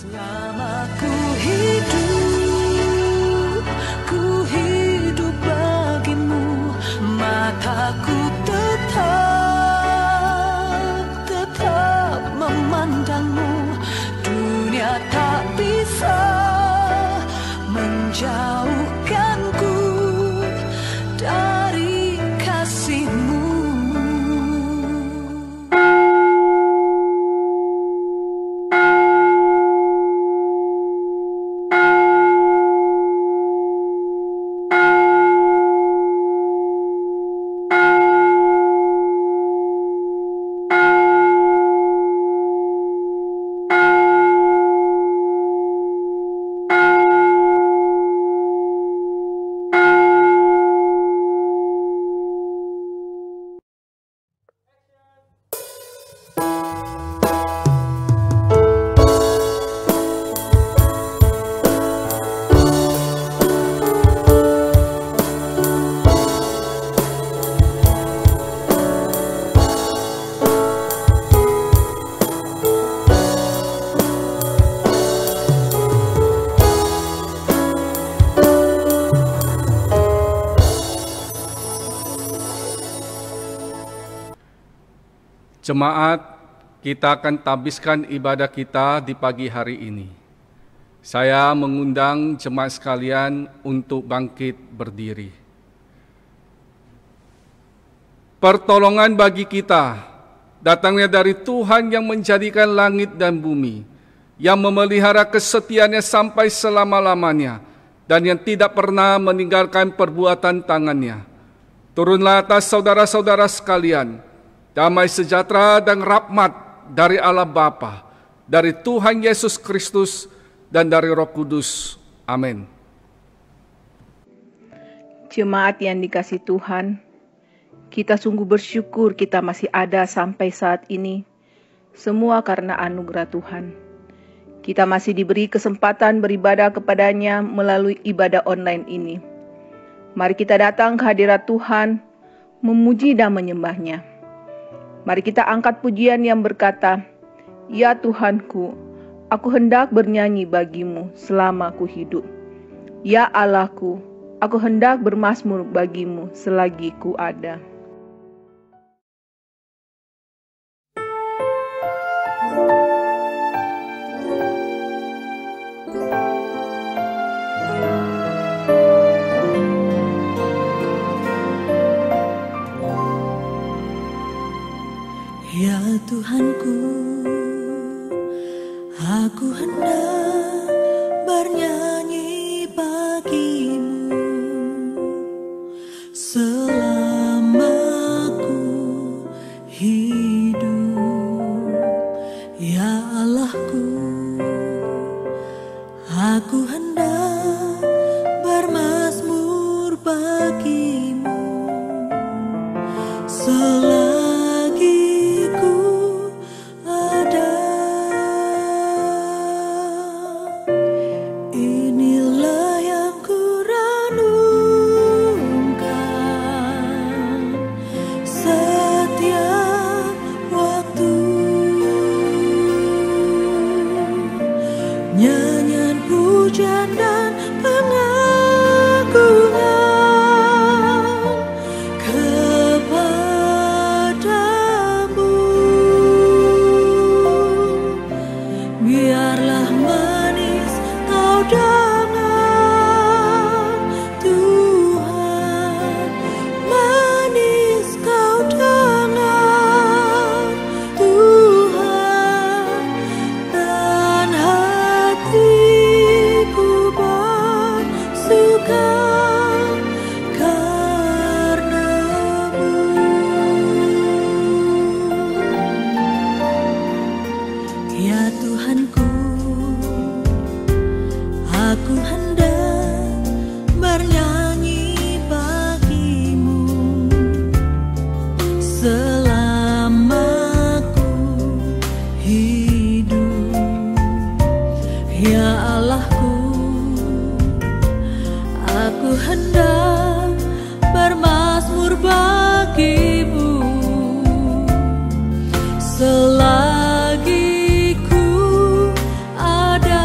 Selama ku hidup bagimu, mataku tetap memandangmu. Dunia tak bisa menjauhkanku dari kasihmu. Jemaat, kita akan tabiskan ibadah kita di pagi hari ini. Saya mengundang jemaat sekalian untuk bangkit berdiri. Pertolongan bagi kita datangnya dari Tuhan yang menjadikan langit dan bumi, yang memelihara kesetiaannya sampai selama-lamanya, dan yang tidak pernah meninggalkan perbuatan tangannya. Turunlah atas saudara-saudara sekalian, damai sejahtera dan rahmat dari Allah Bapa, dari Tuhan Yesus Kristus, dan dari Roh Kudus. Amin. Jemaat yang dikasihi Tuhan, kita sungguh bersyukur kita masih ada sampai saat ini. Semua karena anugerah Tuhan. Kita masih diberi kesempatan beribadah kepada-Nya melalui ibadah online ini. Mari kita datang ke hadirat Tuhan, memuji dan menyembah-Nya. Mari kita angkat pujian yang berkata, "Ya Tuhanku, aku hendak bernyanyi bagimu selama ku hidup. Ya Allahku, aku hendak bermazmur bagimu selagi ku ada." Ya Tuhanku, aku hendak bernyanyi bagimu selama ku hidup. Ya Allahku, aku hendak bermazmur bagimu selagi ku ada. Inilah yang ku renungkan setiap waktu. Nyanyian pujian dan pengagungan kepadamu. Biarlah manis kau dengar, Tuhan. Manis kau dengar, Tuhan. Dan hatiku bersuka karenamu. Ya Tuhanku, aku hendak bernyanyi bagimu selama ku hidup. Ya Allahku, aku hendak bermazmur bagimu selagi ku ada.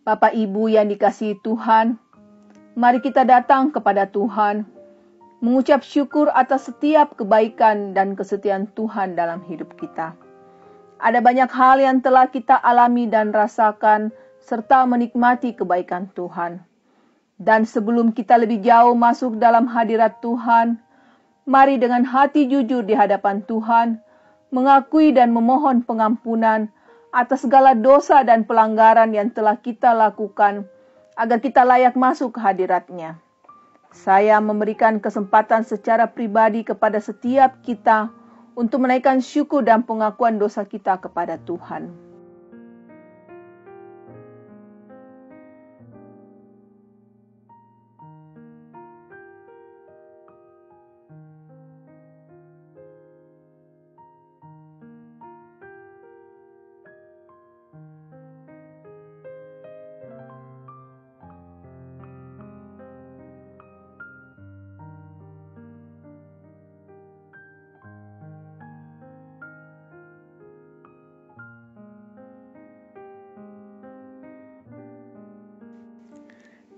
Bapak Ibu yang dikasihi Tuhan, mari kita datang kepada Tuhan, mengucap syukur atas setiap kebaikan dan kesetiaan Tuhan dalam hidup kita. Ada banyak hal yang telah kita alami dan rasakan, serta menikmati kebaikan Tuhan. Dan sebelum kita lebih jauh masuk dalam hadirat Tuhan, mari dengan hati jujur di hadapan Tuhan, mengakui dan memohon pengampunan atas segala dosa dan pelanggaran yang telah kita lakukan, agar kita layak masuk ke hadirat-Nya. Saya memberikan kesempatan secara pribadi kepada setiap kita untuk menaikkan syukur dan pengakuan dosa kita kepada Tuhan.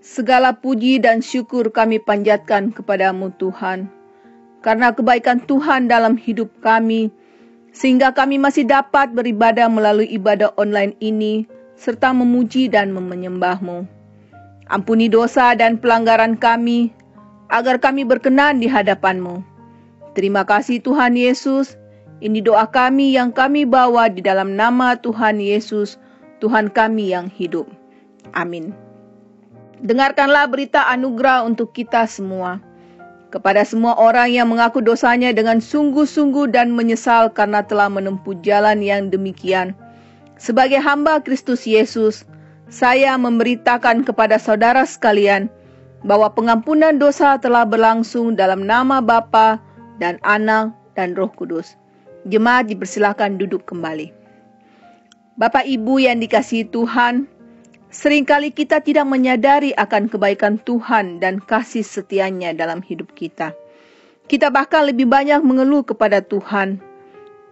Segala puji dan syukur kami panjatkan kepadamu Tuhan, karena kebaikan Tuhan dalam hidup kami, sehingga kami masih dapat beribadah melalui ibadah online ini, serta memuji dan menyembah-Mu. Ampuni dosa dan pelanggaran kami, agar kami berkenan di hadapan-Mu. Terima kasih Tuhan Yesus, ini doa kami yang kami bawa di dalam nama Tuhan Yesus, Tuhan kami yang hidup. Amin. Dengarkanlah berita anugerah untuk kita semua. Kepada semua orang yang mengaku dosanya dengan sungguh-sungguh dan menyesal karena telah menempuh jalan yang demikian. Sebagai hamba Kristus Yesus, saya memberitakan kepada saudara sekalian bahwa pengampunan dosa telah berlangsung dalam nama Bapa dan Anak dan Roh Kudus. Jemaat dipersilakan duduk kembali. Bapak Ibu yang dikasihi Tuhan, seringkali kita tidak menyadari akan kebaikan Tuhan dan kasih setia-Nya dalam hidup kita. Kita bahkan lebih banyak mengeluh kepada Tuhan,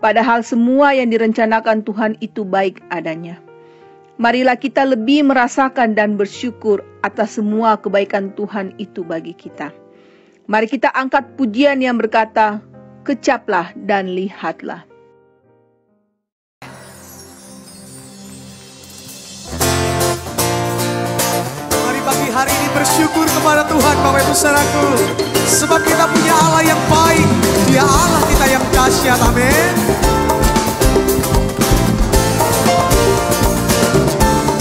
padahal semua yang direncanakan Tuhan itu baik adanya. Marilah kita lebih merasakan dan bersyukur atas semua kebaikan Tuhan itu bagi kita. Mari kita angkat pujian yang berkata, "Kecaplah dan lihatlah." Hari ini bersyukur kepada Tuhan Bapak Ibu Saudaraku, sebab kita punya Allah yang baik, Dia Allah kita yang dahsyat. Amin.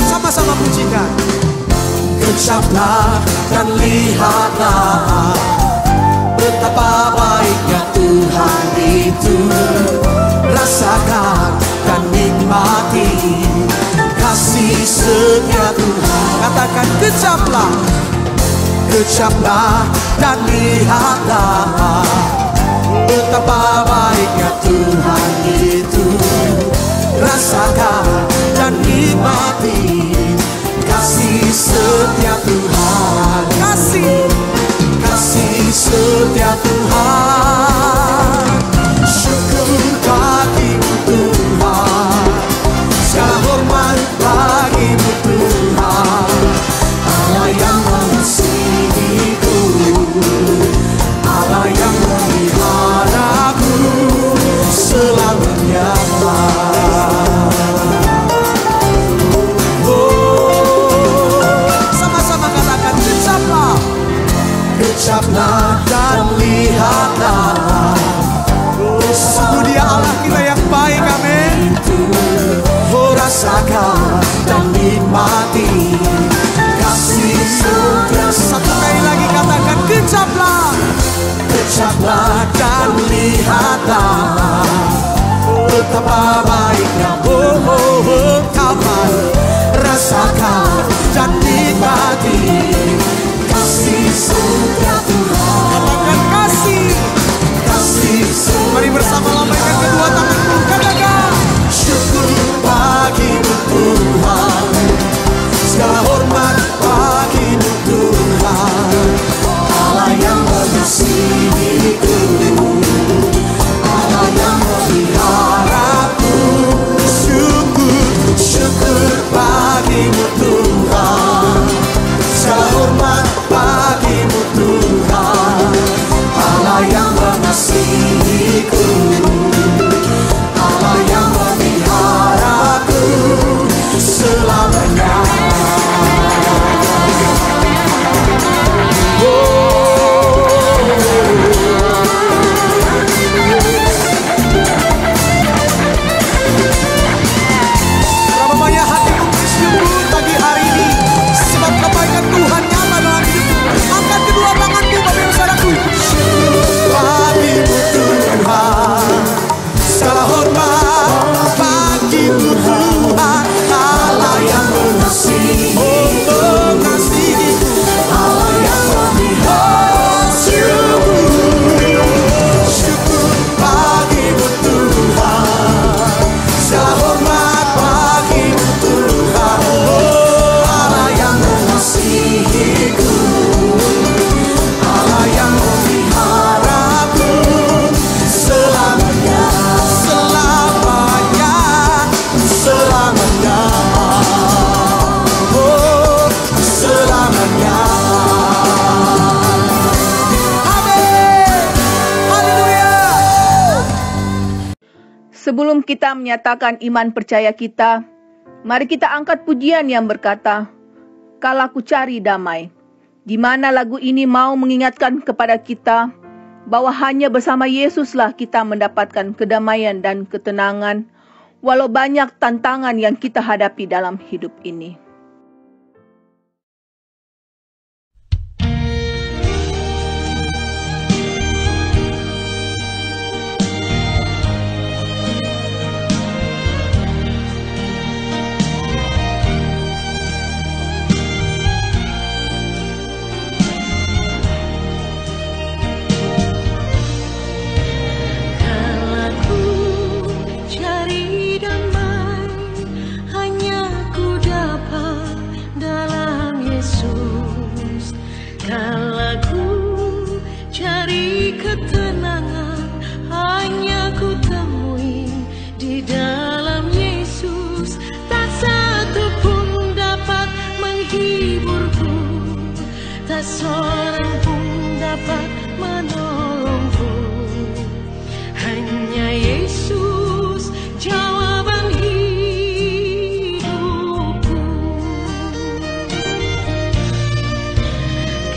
Sama-sama pujikan. Kecaplah dan lihatlah betapa baiknya Tuhan itu. Rasakan dan nikmati kasih setia Tuhan. Katakan kecaplah, kecaplah dan lihatlah betapa baiknya Tuhan itu. Rasakan dan nikmati kasih setia Tuhan. Kasih setia Tuhan. Syukur bagimu Tuhan, segala hormat bagimu Tuhan, Allah yang mengasihiku, Allah yang memeliharaku selamanya. Sama-sama katakan kecaplah, kecaplah dan lihatlah, sungguh Dia Allah kita yang baik. Amin. Rasakan dan nikmati kasih setia. Satu kali lagi katakan kecaplah, kecaplah dan lihatlah betapa baiknya kapan. Rasakan dan nikmati kasih setia Tuhan. Katakan kasih setia. Mari bersama lambaikan kedua tanganku. Katakan syukur bagimu Tuhan, Sebelum kita menyatakan iman percaya kita, mari kita angkat pujian yang berkata, "Kalau ku cari damai," di mana lagu ini mau mengingatkan kepada kita bahwa hanya bersama Yesuslah kita mendapatkan kedamaian dan ketenangan, walau banyak tantangan yang kita hadapi dalam hidup ini. Seorang pun dapat menolongku, hanya Yesus jawaban hidupku.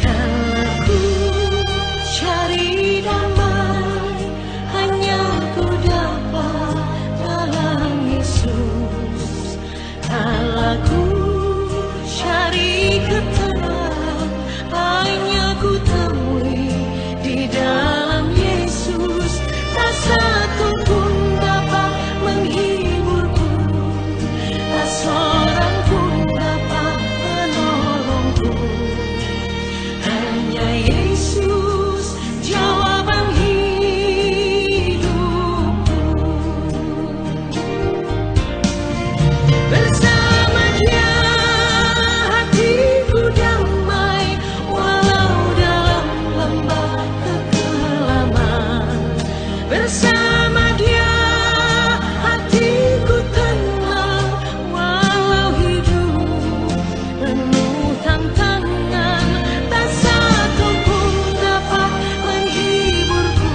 Kalau ku cari damai, hanya ku dapat dalam Yesus. Kalau ku cari ketenangan, hanya ku temui di dalam Yesus. Tak satu pun dapat menghiburku, tak seorang pun dapat menolongku, hanya Yesus jawaban hidupku. Bersama Dia hatiku damai, bersama Dia hatiku tenang, walau hidup penuh tantangan. Tak satu pun dapat menghiburku,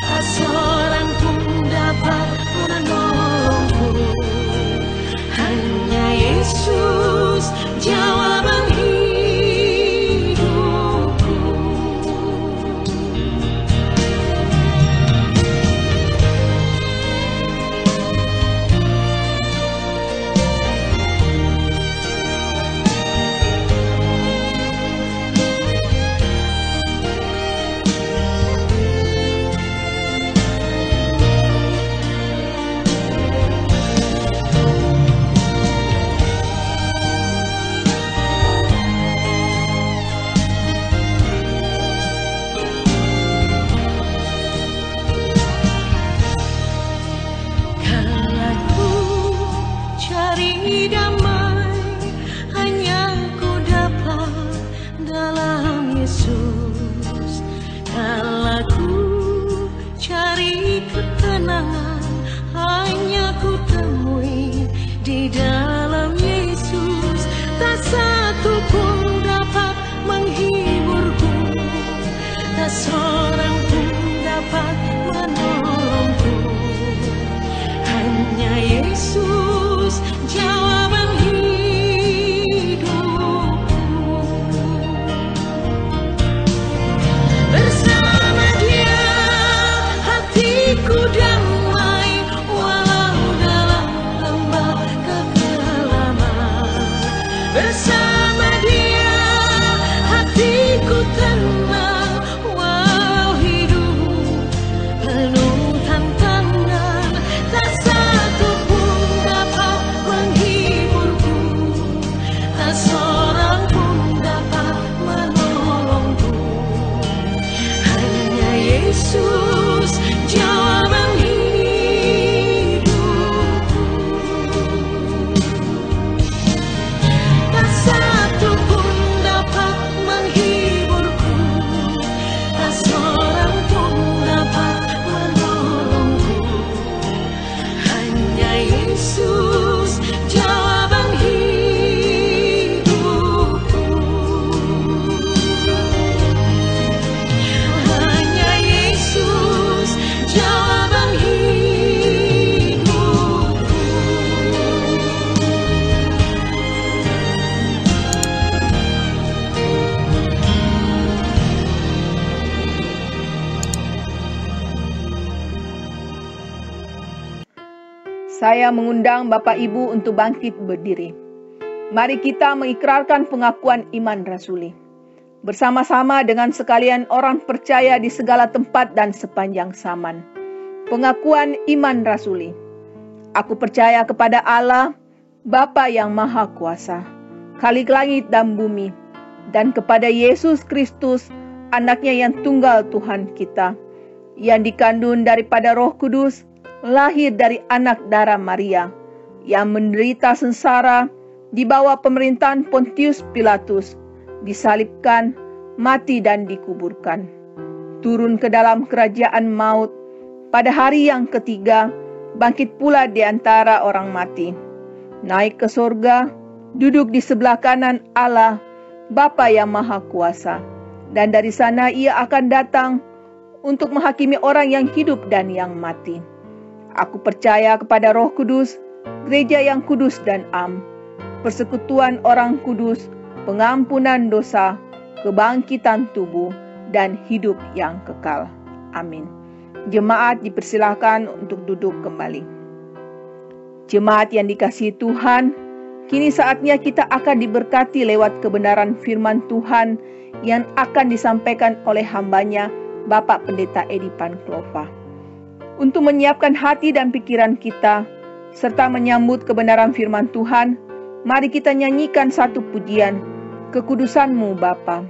tak seorang pun dapat menolongku, hanya Yesus jawaban hidupku. Di dalam Yesus, tak satu pun dapat menghiburku, tak seorang pun dapat menolongku, hanya Yesus jawaban hidupku. Bersama Dia hatiku damai, bersama Dia hatiku tenang, walau hidup penuh tantangan. Tak satu pun dapat menghiburku, tak seorang pun dapat menolongku, hanya Yesus jawaban hidupku. Tak Saya mengundang Bapak Ibu untuk bangkit berdiri. Mari kita mengikrarkan pengakuan iman rasuli. Bersama-sama dengan sekalian orang percaya di segala tempat dan sepanjang zaman. Pengakuan iman rasuli. Aku percaya kepada Allah, Bapa yang Maha Kuasa, Khalik langit dan bumi, dan kepada Yesus Kristus, Anaknya yang tunggal Tuhan kita, yang dikandung daripada Roh Kudus, lahir dari anak darah Maria, yang menderita sengsara di bawah pemerintahan Pontius Pilatus, disalibkan, mati dan dikuburkan. Turun ke dalam kerajaan maut, pada hari yang ketiga, bangkit pula di antara orang mati. Naik ke sorga, duduk di sebelah kanan Allah, Bapa yang Maha Kuasa. Dan dari sana ia akan datang untuk menghakimi orang yang hidup dan yang mati. Aku percaya kepada Roh Kudus, gereja yang kudus dan am, persekutuan orang kudus, pengampunan dosa, kebangkitan tubuh, dan hidup yang kekal. Amin. Jemaat dipersilakan untuk duduk kembali. Jemaat yang dikasihi Tuhan, kini saatnya kita akan diberkati lewat kebenaran firman Tuhan yang akan disampaikan oleh hambanya, Bapak Pendeta Edi Panklova. Untuk menyiapkan hati dan pikiran kita, serta menyambut kebenaran firman Tuhan, mari kita nyanyikan satu pujian, Kekudusan-Mu Bapa.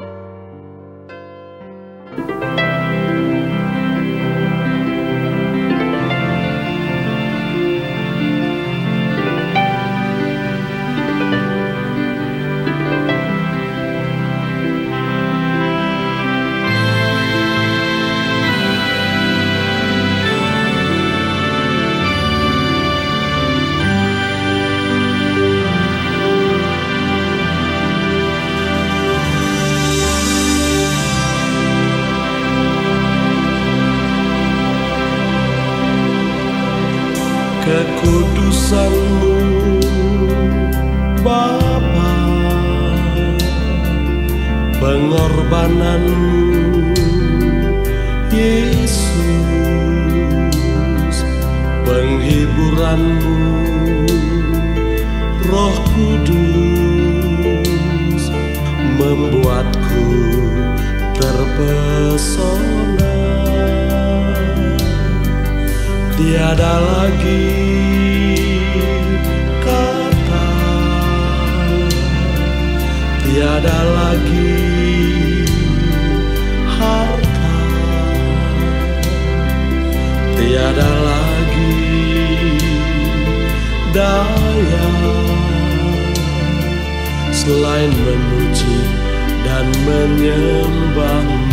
Kekudusan-Mu Bapa, pengorbanan-Mu Yesus, penghiburan-Mu Roh Kudus, membuatku terpesona. Tiada lagi kata, tiada lagi harta, tiada lagi daya selain memuji dan menyembah-Mu.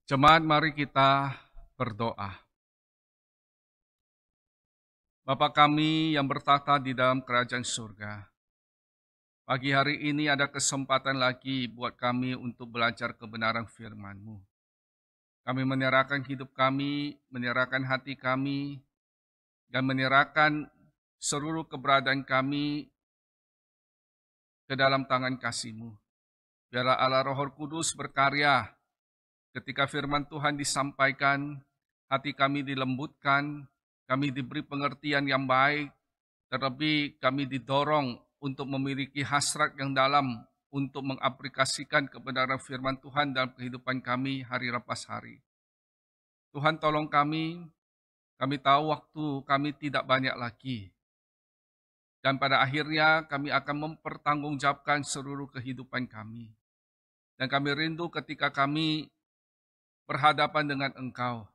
Jemaat, mari kita berdoa. Bapa kami yang bertata di dalam kerajaan surga, pagi hari ini ada kesempatan lagi buat kami untuk belajar kebenaran firman-Mu. Kami menyerahkan hidup kami, menyerahkan hati kami, dan menyerahkan seluruh keberadaan kami ke dalam tangan kasih-Mu. Biarlah Allah Roh Kudus berkarya ketika firman Tuhan disampaikan, hati kami dilembutkan, kami diberi pengertian yang baik, terlebih kami didorong untuk memiliki hasrat yang dalam untuk mengaplikasikan kebenaran firman Tuhan dalam kehidupan kami hari lepas hari. Tuhan tolong kami tahu waktu kami tidak banyak lagi. Dan pada akhirnya kami akan mempertanggungjawabkan seluruh kehidupan kami. Dan kami rindu ketika kami berhadapan dengan Engkau.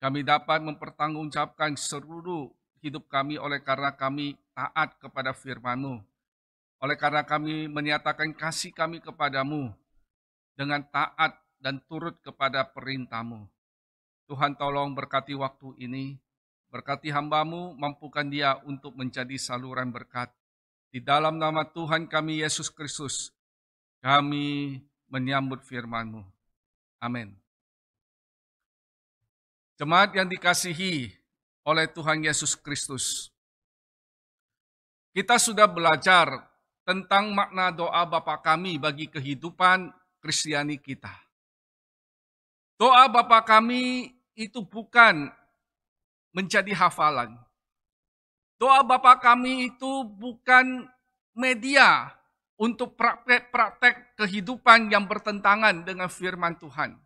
Kami dapat mempertanggungjawabkan seluruh hidup kami oleh karena kami taat kepada firman-Mu. Oleh karena kami menyatakan kasih kami kepadamu dengan taat dan turut kepada perintah-Mu. Tuhan tolong berkati waktu ini, berkati hamba-Mu, mampukan dia untuk menjadi saluran berkat. Di dalam nama Tuhan kami Yesus Kristus, kami menyambut firman-Mu. Amin. Jemaat yang dikasihi oleh Tuhan Yesus Kristus, kita sudah belajar tentang makna doa Bapa kami bagi kehidupan Kristiani kita. Doa Bapa kami itu bukan menjadi hafalan. Doa Bapa kami itu bukan media untuk praktek-praktek kehidupan yang bertentangan dengan firman Tuhan.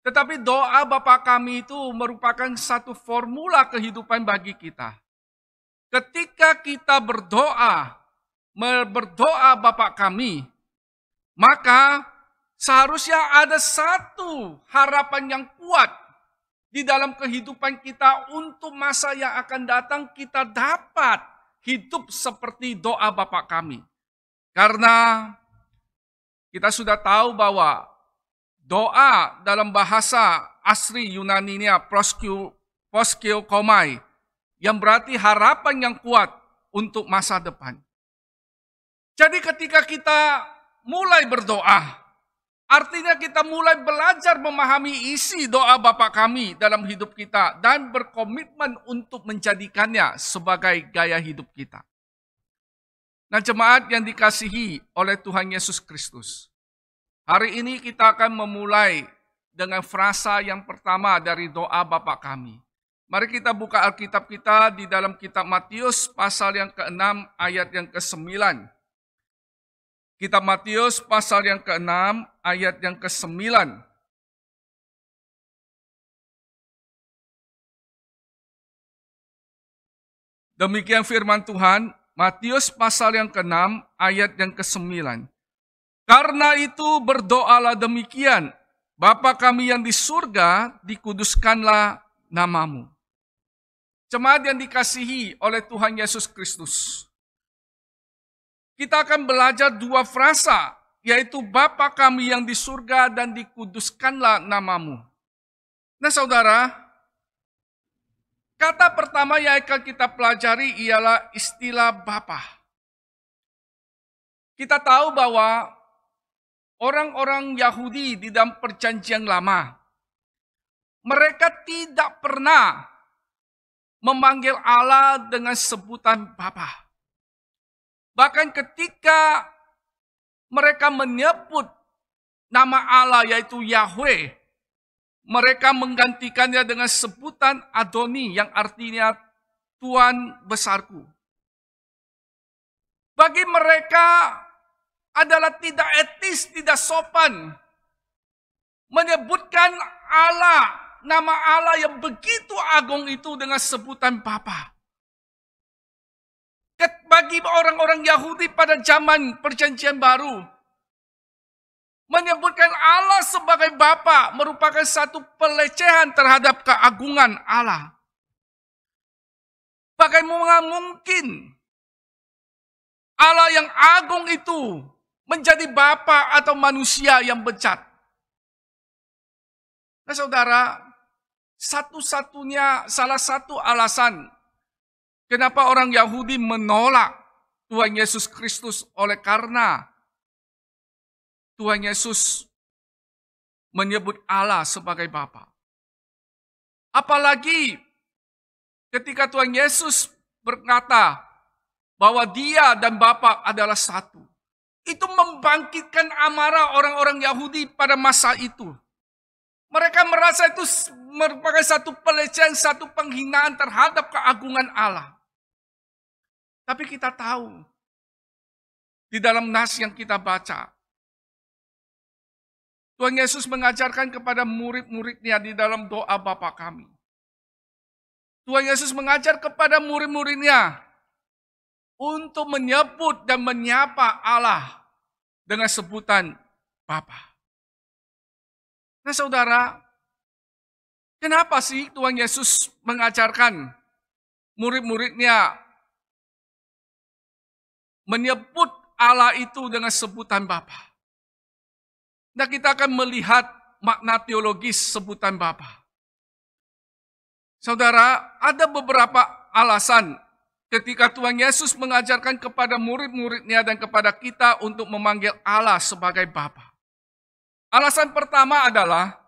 Tetapi doa Bapa kami itu merupakan satu formula kehidupan bagi kita. Ketika kita berdoa Bapa kami, maka seharusnya ada satu harapan yang kuat di dalam kehidupan kita untuk masa yang akan datang kita dapat hidup seperti doa Bapa kami. Karena kita sudah tahu bahwa doa dalam bahasa asli Yunaninya proskeokomai, yang berarti harapan yang kuat untuk masa depan. Jadi ketika kita mulai berdoa, artinya kita mulai belajar memahami isi doa Bapa kami dalam hidup kita dan berkomitmen untuk menjadikannya sebagai gaya hidup kita. Nah, jemaat yang dikasihi oleh Tuhan Yesus Kristus, hari ini kita akan memulai dengan frasa yang pertama dari doa Bapa kami. Mari kita buka Alkitab kita di dalam kitab Matius pasal yang ke-6 ayat yang ke-9. Kitab Matius pasal yang ke-6 ayat yang ke-9. Demikian firman Tuhan, Matius pasal yang ke-6 ayat yang ke-9. Karena itu berdoalah demikian, Bapa kami yang di surga, dikuduskanlah namamu. Jemaat yang dikasihi oleh Tuhan Yesus Kristus, kita akan belajar dua frasa, yaitu Bapa kami yang di surga dan dikuduskanlah namamu. Nah saudara, kata pertama yang akan kita pelajari ialah istilah Bapa. Kita tahu bahwa orang-orang Yahudi di dalam perjanjian lama, mereka tidak pernah memanggil Allah dengan sebutan Bapa. Bahkan ketika mereka menyebut nama Allah yaitu Yahweh, mereka menggantikannya dengan sebutan Adoni yang artinya Tuhan besarku. Bagi mereka adalah tidak etis, tidak sopan menyebutkan Allah, nama Allah yang begitu agung itu dengan sebutan Bapa. Bagi orang-orang Yahudi pada zaman perjanjian baru, menyebutkan Allah sebagai Bapa merupakan satu pelecehan terhadap keagungan Allah. Bagaimana mungkin Allah yang agung itu menjadi bapa atau manusia yang bejat? Nah saudara, salah satu alasan kenapa orang Yahudi menolak Tuhan Yesus Kristus oleh karena Tuhan Yesus menyebut Allah sebagai Bapa. Apalagi ketika Tuhan Yesus berkata bahwa Dia dan Bapa adalah satu. Itu membangkitkan amarah orang-orang Yahudi pada masa itu. Mereka merasa itu merupakan satu pelecehan, satu penghinaan terhadap keagungan Allah. Tapi kita tahu, di dalam nas yang kita baca, Tuhan Yesus mengajarkan kepada murid-muridnya di dalam doa Bapa kami. Tuhan Yesus mengajar kepada murid-muridnya untuk menyebut dan menyapa Allah dengan sebutan Bapa. Nah saudara, kenapa sih Tuhan Yesus mengajarkan murid-muridnya menyebut Allah itu dengan sebutan Bapa? Nah kita akan melihat makna teologis sebutan Bapa. Saudara, ada beberapa alasan ketika Tuhan Yesus mengajarkan kepada murid-muridnya dan kepada kita untuk memanggil Allah sebagai Bapa. Alasan pertama adalah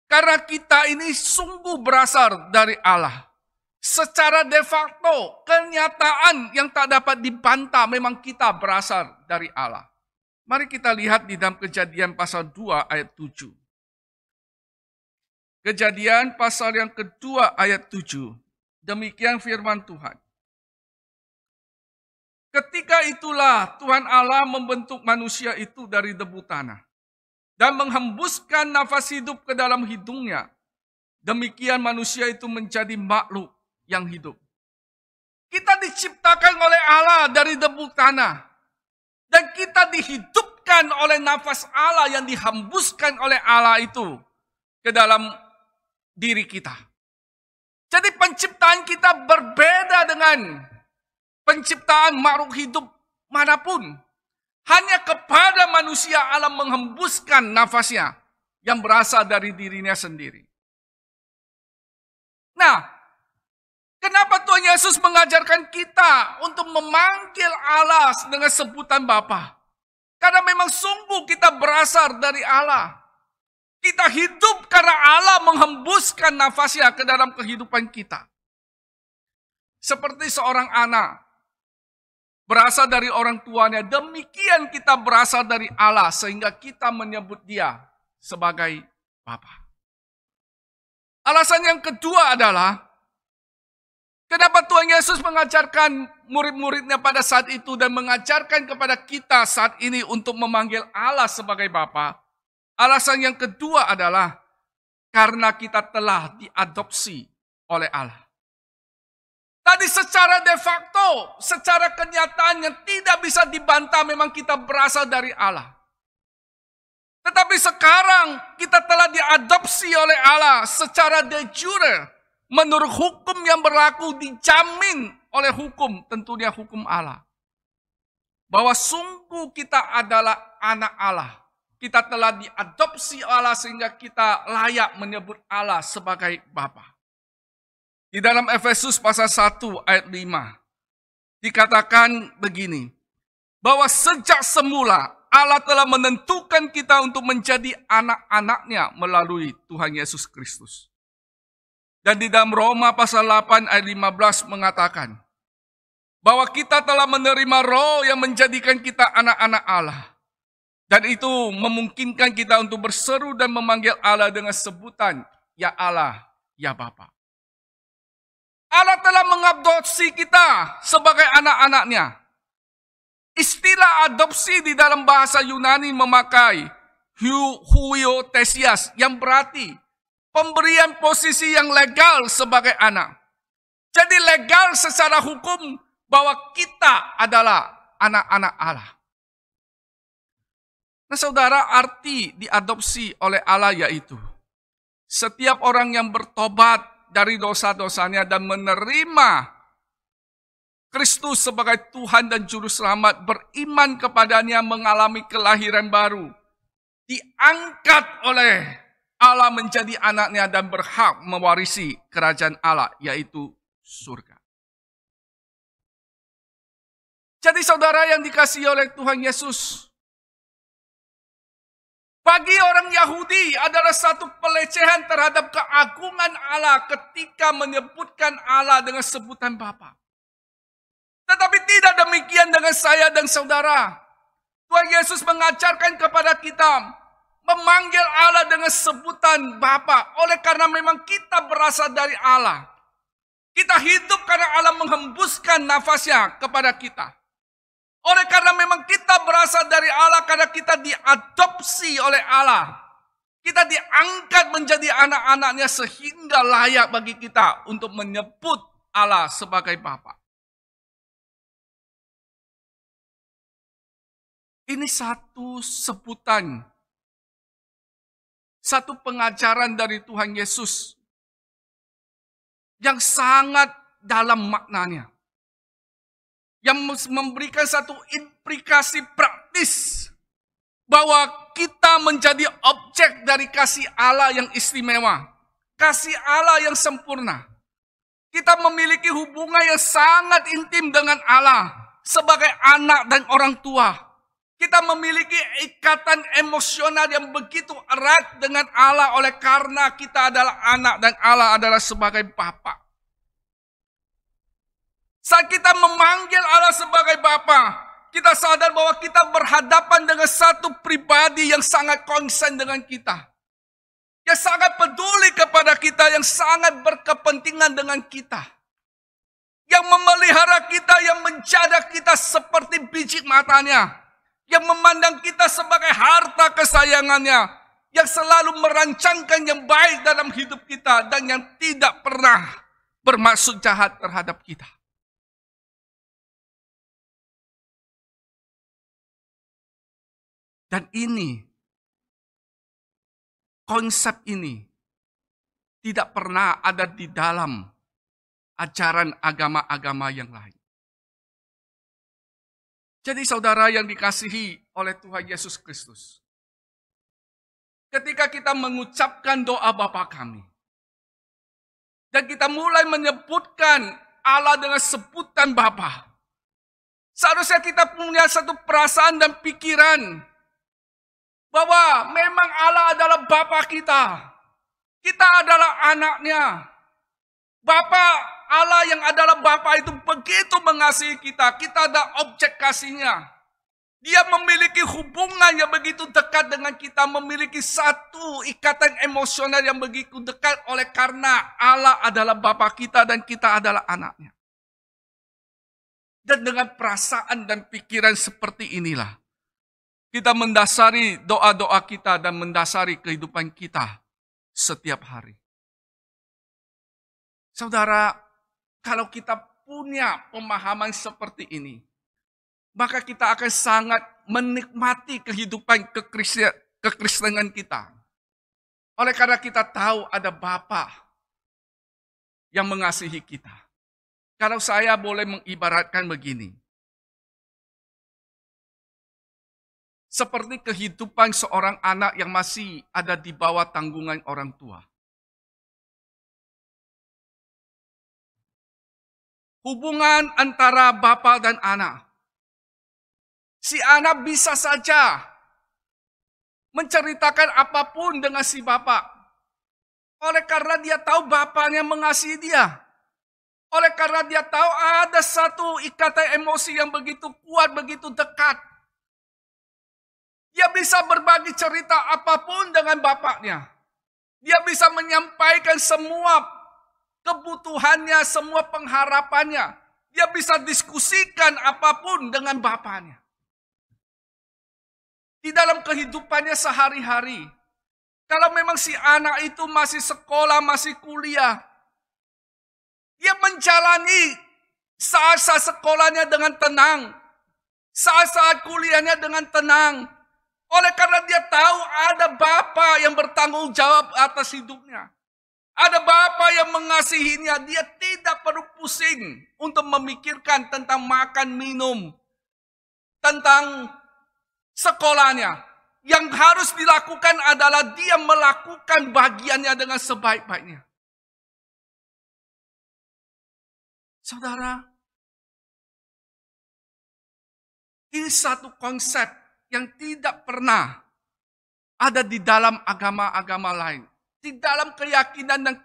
karena kita ini sungguh berasal dari Allah. Secara de facto, kenyataan yang tak dapat dibantah memang kita berasal dari Allah. Mari kita lihat di dalam Kejadian pasal 2 ayat 7. Kejadian pasal yang kedua ayat 7. Demikian firman Tuhan. Ketika itulah Tuhan Allah membentuk manusia itu dari debu tanah dan menghembuskan nafas hidup ke dalam hidungnya. Demikian manusia itu menjadi makhluk yang hidup. Kita diciptakan oleh Allah dari debu tanah. Dan kita dihidupkan oleh nafas Allah yang dihembuskan oleh Allah itu ke dalam diri kita. Jadi penciptaan kita berbeda dengan penciptaan makhluk hidup manapun. Hanya kepada manusia Allah menghembuskan nafasnya yang berasal dari dirinya sendiri. Nah, kenapa Tuhan Yesus mengajarkan kita untuk memanggil Allah dengan sebutan Bapa? Karena memang sungguh kita berasal dari Allah. Kita hidup karena Allah menghembuskan nafasnya ke dalam kehidupan kita. Seperti seorang anak berasal dari orang tuanya, demikian kita berasal dari Allah sehingga kita menyebut Dia sebagai Bapa. Alasan yang kedua adalah kenapa Tuhan Yesus mengajarkan murid-muridnya pada saat itu dan mengajarkan kepada kita saat ini untuk memanggil Allah sebagai Bapa? Alasan yang kedua adalah karena kita telah diadopsi oleh Allah. Tadi secara de facto, secara kenyataan yang tidak bisa dibantah memang kita berasal dari Allah. Tetapi sekarang kita telah diadopsi oleh Allah secara de jure. Menurut hukum yang berlaku dijamin oleh hukum, tentunya hukum Allah. Bahwa sungguh kita adalah anak Allah. Kita telah diadopsi Allah sehingga kita layak menyebut Allah sebagai Bapa. Di dalam Efesus pasal 1 ayat 5 dikatakan begini. Bahwa sejak semula Allah telah menentukan kita untuk menjadi anak-anaknya melalui Tuhan Yesus Kristus. Dan di dalam Roma pasal 8 ayat 15 mengatakan bahwa kita telah menerima roh yang menjadikan kita anak-anak Allah. Dan itu memungkinkan kita untuk berseru dan memanggil Allah dengan sebutan, ya Allah, ya Bapa. Allah telah mengadopsi kita sebagai anak-anaknya. Istilah adopsi di dalam bahasa Yunani memakai huiotesias yang berarti pemberian posisi yang legal sebagai anak. Jadi legal secara hukum bahwa kita adalah anak-anak Allah. Nah saudara, arti diadopsi oleh Allah yaitu setiap orang yang bertobat dari dosa-dosanya dan menerima Kristus sebagai Tuhan dan Juru Selamat, beriman kepadanya, mengalami kelahiran baru, diangkat oleh Allah menjadi anaknya dan berhak mewarisi kerajaan Allah, yaitu surga. Jadi saudara yang dikasihi oleh Tuhan Yesus, bagi orang Yahudi adalah satu pelecehan terhadap keagungan Allah ketika menyebutkan Allah dengan sebutan Bapa. Tetapi tidak demikian dengan saya dan saudara. Tuhan Yesus mengajarkan kepada kita memanggil Allah dengan sebutan Bapa. Oleh karena memang kita berasal dari Allah. Kita hidup karena Allah menghembuskan nafasnya kepada kita. Oleh karena memang kita berasal dari Allah, karena kita diadopsi oleh Allah. Kita diangkat menjadi anak-anaknya sehingga layak bagi kita untuk menyebut Allah sebagai Bapa. Ini satu sebutan, satu pengajaran dari Tuhan Yesus yang sangat dalam maknanya. Yang memberikan satu implikasi praktis bahwa kita menjadi objek dari kasih Allah yang istimewa, kasih Allah yang sempurna. Kita memiliki hubungan yang sangat intim dengan Allah sebagai anak dan orang tua. Kita memiliki ikatan emosional yang begitu erat dengan Allah oleh karena kita adalah anak dan Allah adalah sebagai Bapa. Saat kita memanggil Allah sebagai Bapa, kita sadar bahwa kita berhadapan dengan satu pribadi yang sangat konsen dengan kita. Yang sangat peduli kepada kita, yang sangat berkepentingan dengan kita. Yang memelihara kita, yang menjaga kita seperti biji matanya. Yang memandang kita sebagai harta kesayangannya. Yang selalu merancangkan yang baik dalam hidup kita. Dan yang tidak pernah bermaksud jahat terhadap kita. Dan ini, konsep ini tidak pernah ada di dalam ajaran agama-agama yang lain. Jadi saudara yang dikasihi oleh Tuhan Yesus Kristus, ketika kita mengucapkan doa Bapa kami, dan kita mulai menyebutkan Allah dengan sebutan Bapa, seharusnya kita punya satu perasaan dan pikiran bahwa memang Allah adalah Bapa kita. Kita adalah anaknya. Bapa Allah yang adalah Bapa itu begitu mengasihi kita. Kita ada objek kasihnya. Dia memiliki hubungan yang begitu dekat dengan kita. Memiliki satu ikatan emosional yang begitu dekat. Oleh karena Allah adalah Bapa kita dan kita adalah anaknya. Dan dengan perasaan dan pikiran seperti inilah kita mendasari doa-doa kita dan mendasari kehidupan kita setiap hari. Saudara, kalau kita punya pemahaman seperti ini, maka kita akan sangat menikmati kehidupan kekristenan kita. Oleh karena kita tahu ada Bapa yang mengasihi kita. Kalau saya boleh mengibaratkan begini. Seperti kehidupan seorang anak yang masih ada di bawah tanggungan orang tua. Hubungan antara bapa dan anak. Si anak bisa saja menceritakan apapun dengan si bapak. Oleh karena dia tahu bapaknya mengasihi dia. Oleh karena dia tahu ada satu ikatan emosi yang begitu kuat, begitu dekat. Dia bisa berbagi cerita apapun dengan bapaknya. Dia bisa menyampaikan semua kebutuhannya, semua pengharapannya. Dia bisa diskusikan apapun dengan bapaknya. Di dalam kehidupannya sehari-hari. Kalau memang si anak itu masih sekolah, masih kuliah. Dia menjalani saat-saat sekolahnya dengan tenang. Saat-saat kuliahnya dengan tenang. Oleh karena dia tahu ada Bapa yang bertanggung jawab atas hidupnya. Ada Bapa yang mengasihinya. Dia tidak perlu pusing untuk memikirkan tentang makan, minum. Tentang sekolahnya. yang harus dilakukan adalah dia melakukan bagiannya dengan sebaik-baiknya. Saudara, ini satu konsep yang tidak pernah ada di dalam agama-agama lain. Di dalam keyakinan dan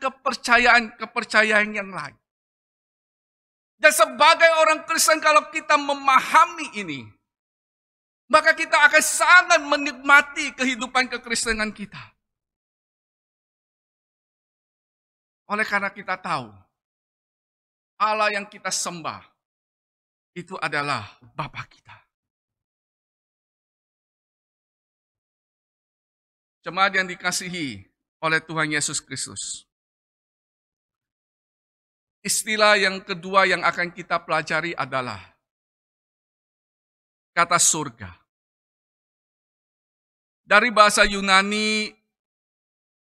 kepercayaan yang lain. Dan sebagai orang Kristen kalau kita memahami ini, maka kita akan sangat menikmati kehidupan kekristenan kita. Oleh karena kita tahu, Allah yang kita sembah, itu adalah Bapa kita. Jemaat yang dikasihi oleh Tuhan Yesus Kristus. Istilah yang kedua yang akan kita pelajari adalah kata surga. Dari bahasa Yunani,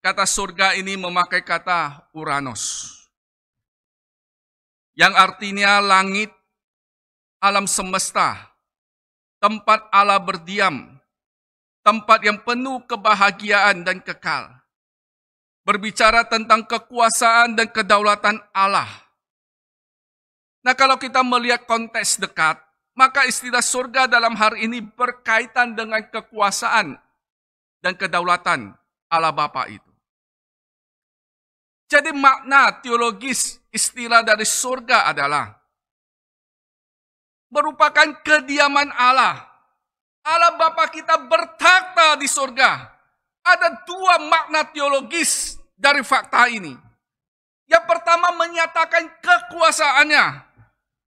kata surga ini memakai kata Uranos. Yang artinya langit, alam semesta, tempat Allah berdiam, tempat yang penuh kebahagiaan dan kekal. Berbicara tentang kekuasaan dan kedaulatan Allah. Nah, kalau kita melihat konteks dekat, maka istilah surga dalam hari ini berkaitan dengan kekuasaan dan kedaulatan Allah Bapa itu. Jadi makna teologis istilah dari surga adalah merupakan kediaman Allah. Allah Bapa kita bertakhta di surga. Ada dua makna teologis dari fakta ini. Yang pertama menyatakan kekuasaannya.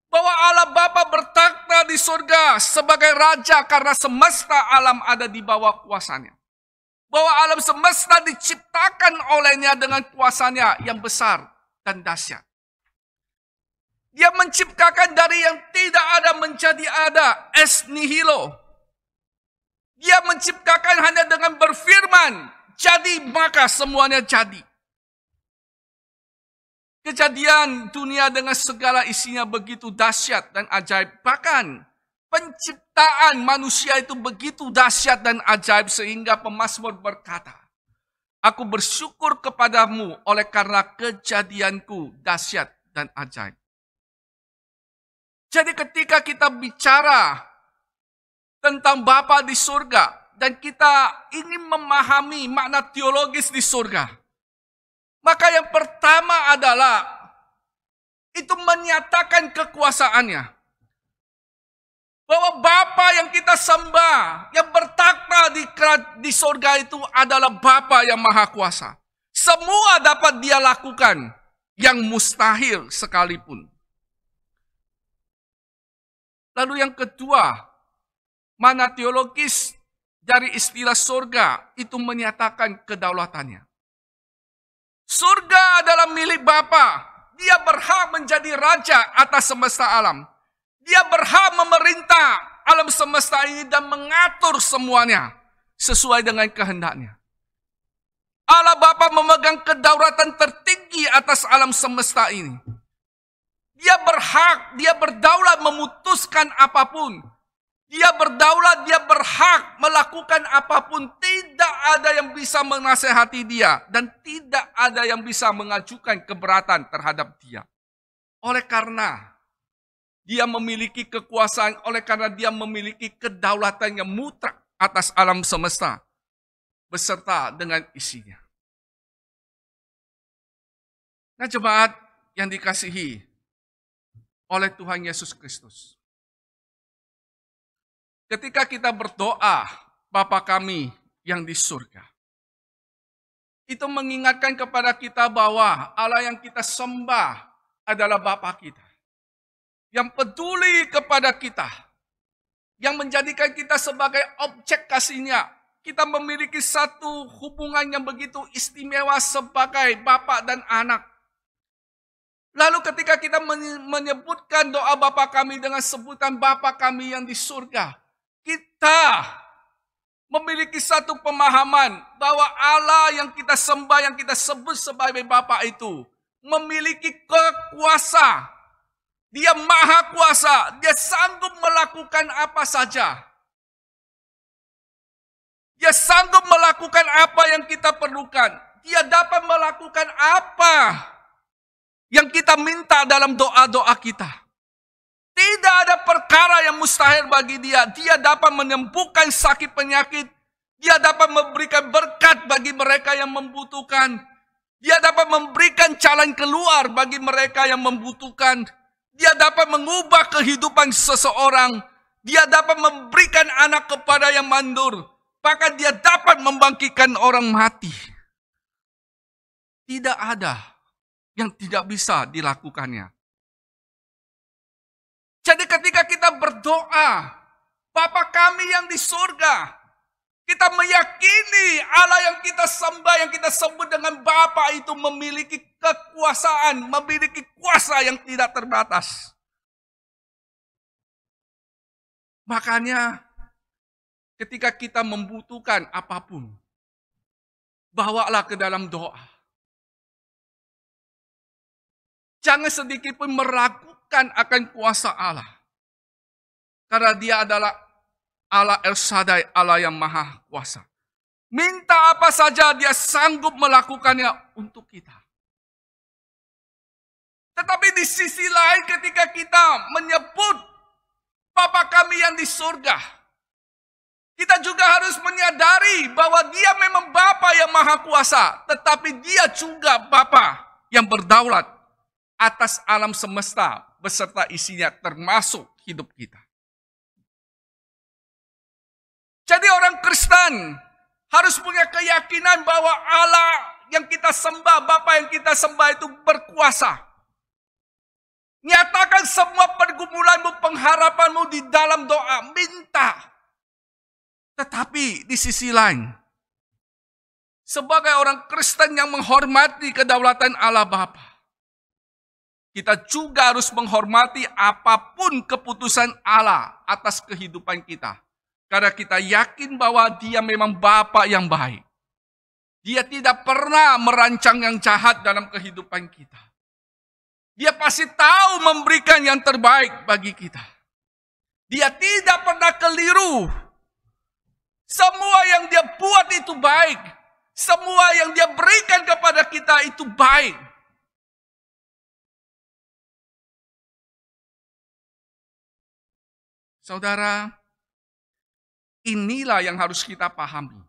Bahwa Allah Bapa bertakhta di surga sebagai raja karena semesta alam ada di bawah kuasanya. Bahwa alam semesta diciptakan olehnya dengan kuasanya yang besar dan dahsyat. Dia menciptakan dari yang tidak ada menjadi ada, ex nihilo. Dia menciptakan hanya dengan berfirman, jadi maka semuanya jadi. Kejadian dunia dengan segala isinya begitu dahsyat dan ajaib. Bahkan penciptaan manusia itu begitu dahsyat dan ajaib sehingga pemazmur berkata, aku bersyukur kepadamu oleh karena kejadianku dahsyat dan ajaib. Jadi ketika kita bicara tentang Bapa di surga dan kita ingin memahami makna teologis di surga, maka yang pertama adalah itu menyatakan kekuasaannya. Bahwa Bapa yang kita sembah, yang bertakhta di surga itu adalah Bapa yang Maha Kuasa. Semua dapat Dia lakukan, yang mustahil sekalipun. Lalu yang kedua, makna teologis dari istilah surga itu menyatakan kedaulatannya. Surga adalah milik Bapa. Dia berhak menjadi raja atas semesta alam. Dia berhak memerintah alam semesta ini dan mengatur semuanya sesuai dengan kehendaknya. Allah Bapa memegang kedaulatan tertinggi atas alam semesta ini. Dia berhak, dia berdaulat memutuskan apapun. Dia berdaulat, dia berhak melakukan apapun. Tidak ada yang bisa menasehati dia. Dan tidak ada yang bisa mengajukan keberatan terhadap dia. Oleh karena dia memiliki kekuasaan, oleh karena dia memiliki kedaulatan yang mutlak atas alam semesta. Beserta dengan isinya. Nah jemaat yang dikasihi oleh Tuhan Yesus Kristus. Ketika kita berdoa, Bapa kami yang di surga. Itu mengingatkan kepada kita bahwa Allah yang kita sembah adalah Bapa kita. Yang peduli kepada kita. Yang menjadikan kita sebagai objek kasih-Nya. Kita memiliki satu hubungan yang begitu istimewa sebagai Bapa dan anak. Lalu ketika kita menyebutkan doa Bapa kami dengan sebutan Bapa kami yang di surga, kita memiliki satu pemahaman bahwa Allah yang kita sembah, yang kita sebut sebagai Bapa itu memiliki kekuasa. Dia maha kuasa, dia sanggup melakukan apa saja. Dia sanggup melakukan apa yang kita perlukan. Dia dapat melakukan apa yang kita minta dalam doa-doa kita. Tidak ada perkara yang mustahil bagi dia. Dia dapat menyembuhkan sakit penyakit. Dia dapat memberikan berkat bagi mereka yang membutuhkan. Dia dapat memberikan jalan keluar bagi mereka yang membutuhkan. Dia dapat mengubah kehidupan seseorang. Dia dapat memberikan anak kepada yang mandul. Bahkan dia dapat membangkitkan orang mati. Tidak ada yang tidak bisa dilakukannya. Jadi ketika kita berdoa, Bapa kami yang di surga, kita meyakini Allah yang kita sembah, yang kita sebut dengan Bapa itu memiliki kekuasaan, memiliki kuasa yang tidak terbatas. Makanya ketika kita membutuhkan apapun, bawalah ke dalam doa. Jangan sedikit pun meragukan akan kuasa Allah. Karena dia adalah Allah El Shaddai, Allah yang maha kuasa. Minta apa saja dia sanggup melakukannya untuk kita. Tetapi di sisi lain ketika kita menyebut Bapa kami yang di surga, kita juga harus menyadari bahwa dia memang Bapa yang maha kuasa. Tetapi dia juga Bapa yang berdaulat atas alam semesta beserta isinya termasuk hidup kita. Jadi orang Kristen harus punya keyakinan bahwa Allah yang kita sembah, Bapa yang kita sembah itu berkuasa. Nyatakan semua pergumulanmu, pengharapanmu di dalam doa, minta. Tetapi di sisi lain, sebagai orang Kristen yang menghormati kedaulatan Allah Bapa, kita juga harus menghormati apapun keputusan Allah atas kehidupan kita. Karena kita yakin bahwa dia memang Bapa yang baik. Dia tidak pernah merancang yang jahat dalam kehidupan kita. Dia pasti tahu memberikan yang terbaik bagi kita. Dia tidak pernah keliru. Semua yang dia buat itu baik. Semua yang dia berikan kepada kita itu baik. Saudara, inilah yang harus kita pahami.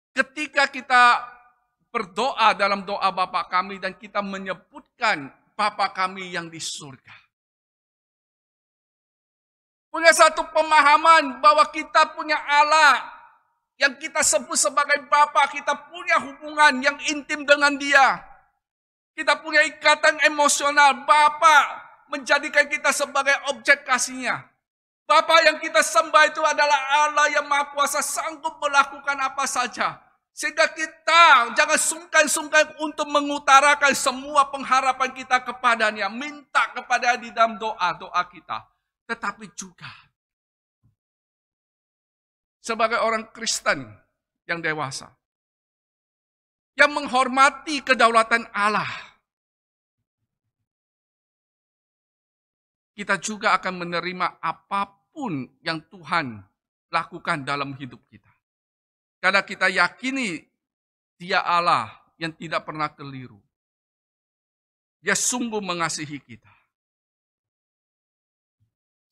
Ketika kita berdoa dalam doa Bapa kami dan kita menyebutkan Bapa kami yang di surga. Punya satu pemahaman bahwa kita punya Allah yang kita sebut sebagai Bapa, kita punya hubungan yang intim dengan Dia. Kita punya ikatan emosional, Bapa menjadikan kita sebagai objek kasih-Nya. Bapa yang kita sembah itu adalah Allah yang Maha Kuasa, sanggup melakukan apa saja. Sehingga kita jangan sungkan-sungkan untuk mengutarakan semua pengharapan kita kepadanya. Minta kepada di dalam doa-doa kita. Tetapi juga sebagai orang Kristen yang dewasa, yang menghormati kedaulatan Allah, kita juga akan menerima apapun yang Tuhan lakukan dalam hidup kita. Karena kita yakini Dia Allah yang tidak pernah keliru. Dia sungguh mengasihi kita.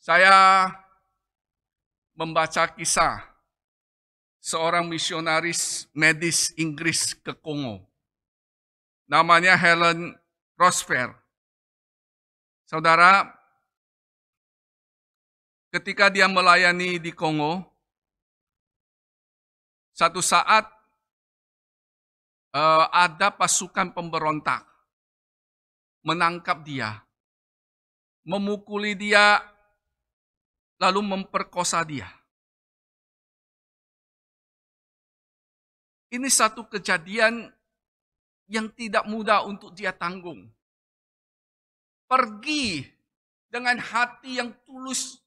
Saya membaca kisah seorang misionaris medis Inggris ke Kongo. Namanya Helen Roosevelt. Saudara, ketika dia melayani di Kongo, satu saat ada pasukan pemberontak menangkap dia, memukuli dia, lalu memperkosa dia. Ini satu kejadian yang tidak mudah untuk dia tanggung. Pergi dengan hati yang tulus,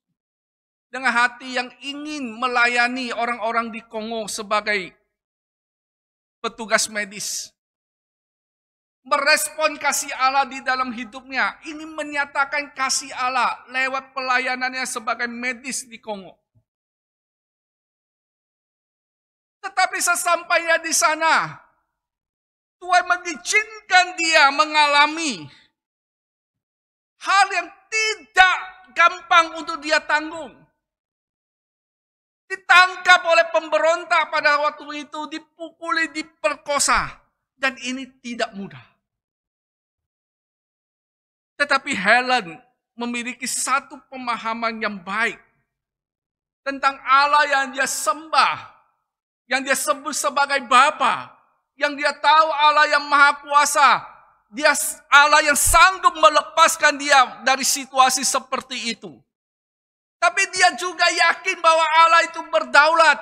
dengan hati yang ingin melayani orang-orang di Kongo sebagai petugas medis. Merespon kasih Allah di dalam hidupnya, ingin menyatakan kasih Allah lewat pelayanannya sebagai medis di Kongo. Tetapi sesampainya di sana, Tuhan mengizinkan dia mengalami hal yang tidak gampang untuk dia tanggung. Ditangkap oleh pemberontak pada waktu itu, dipukuli, diperkosa. Dan ini tidak mudah. Tetapi Helen memiliki satu pemahaman yang baik tentang Allah yang dia sembah, yang dia sebut sebagai Bapa, yang dia tahu Allah yang Maha Kuasa, dia Allah yang sanggup melepaskan dia dari situasi seperti itu. Tapi dia juga yakin bahwa Allah itu berdaulat.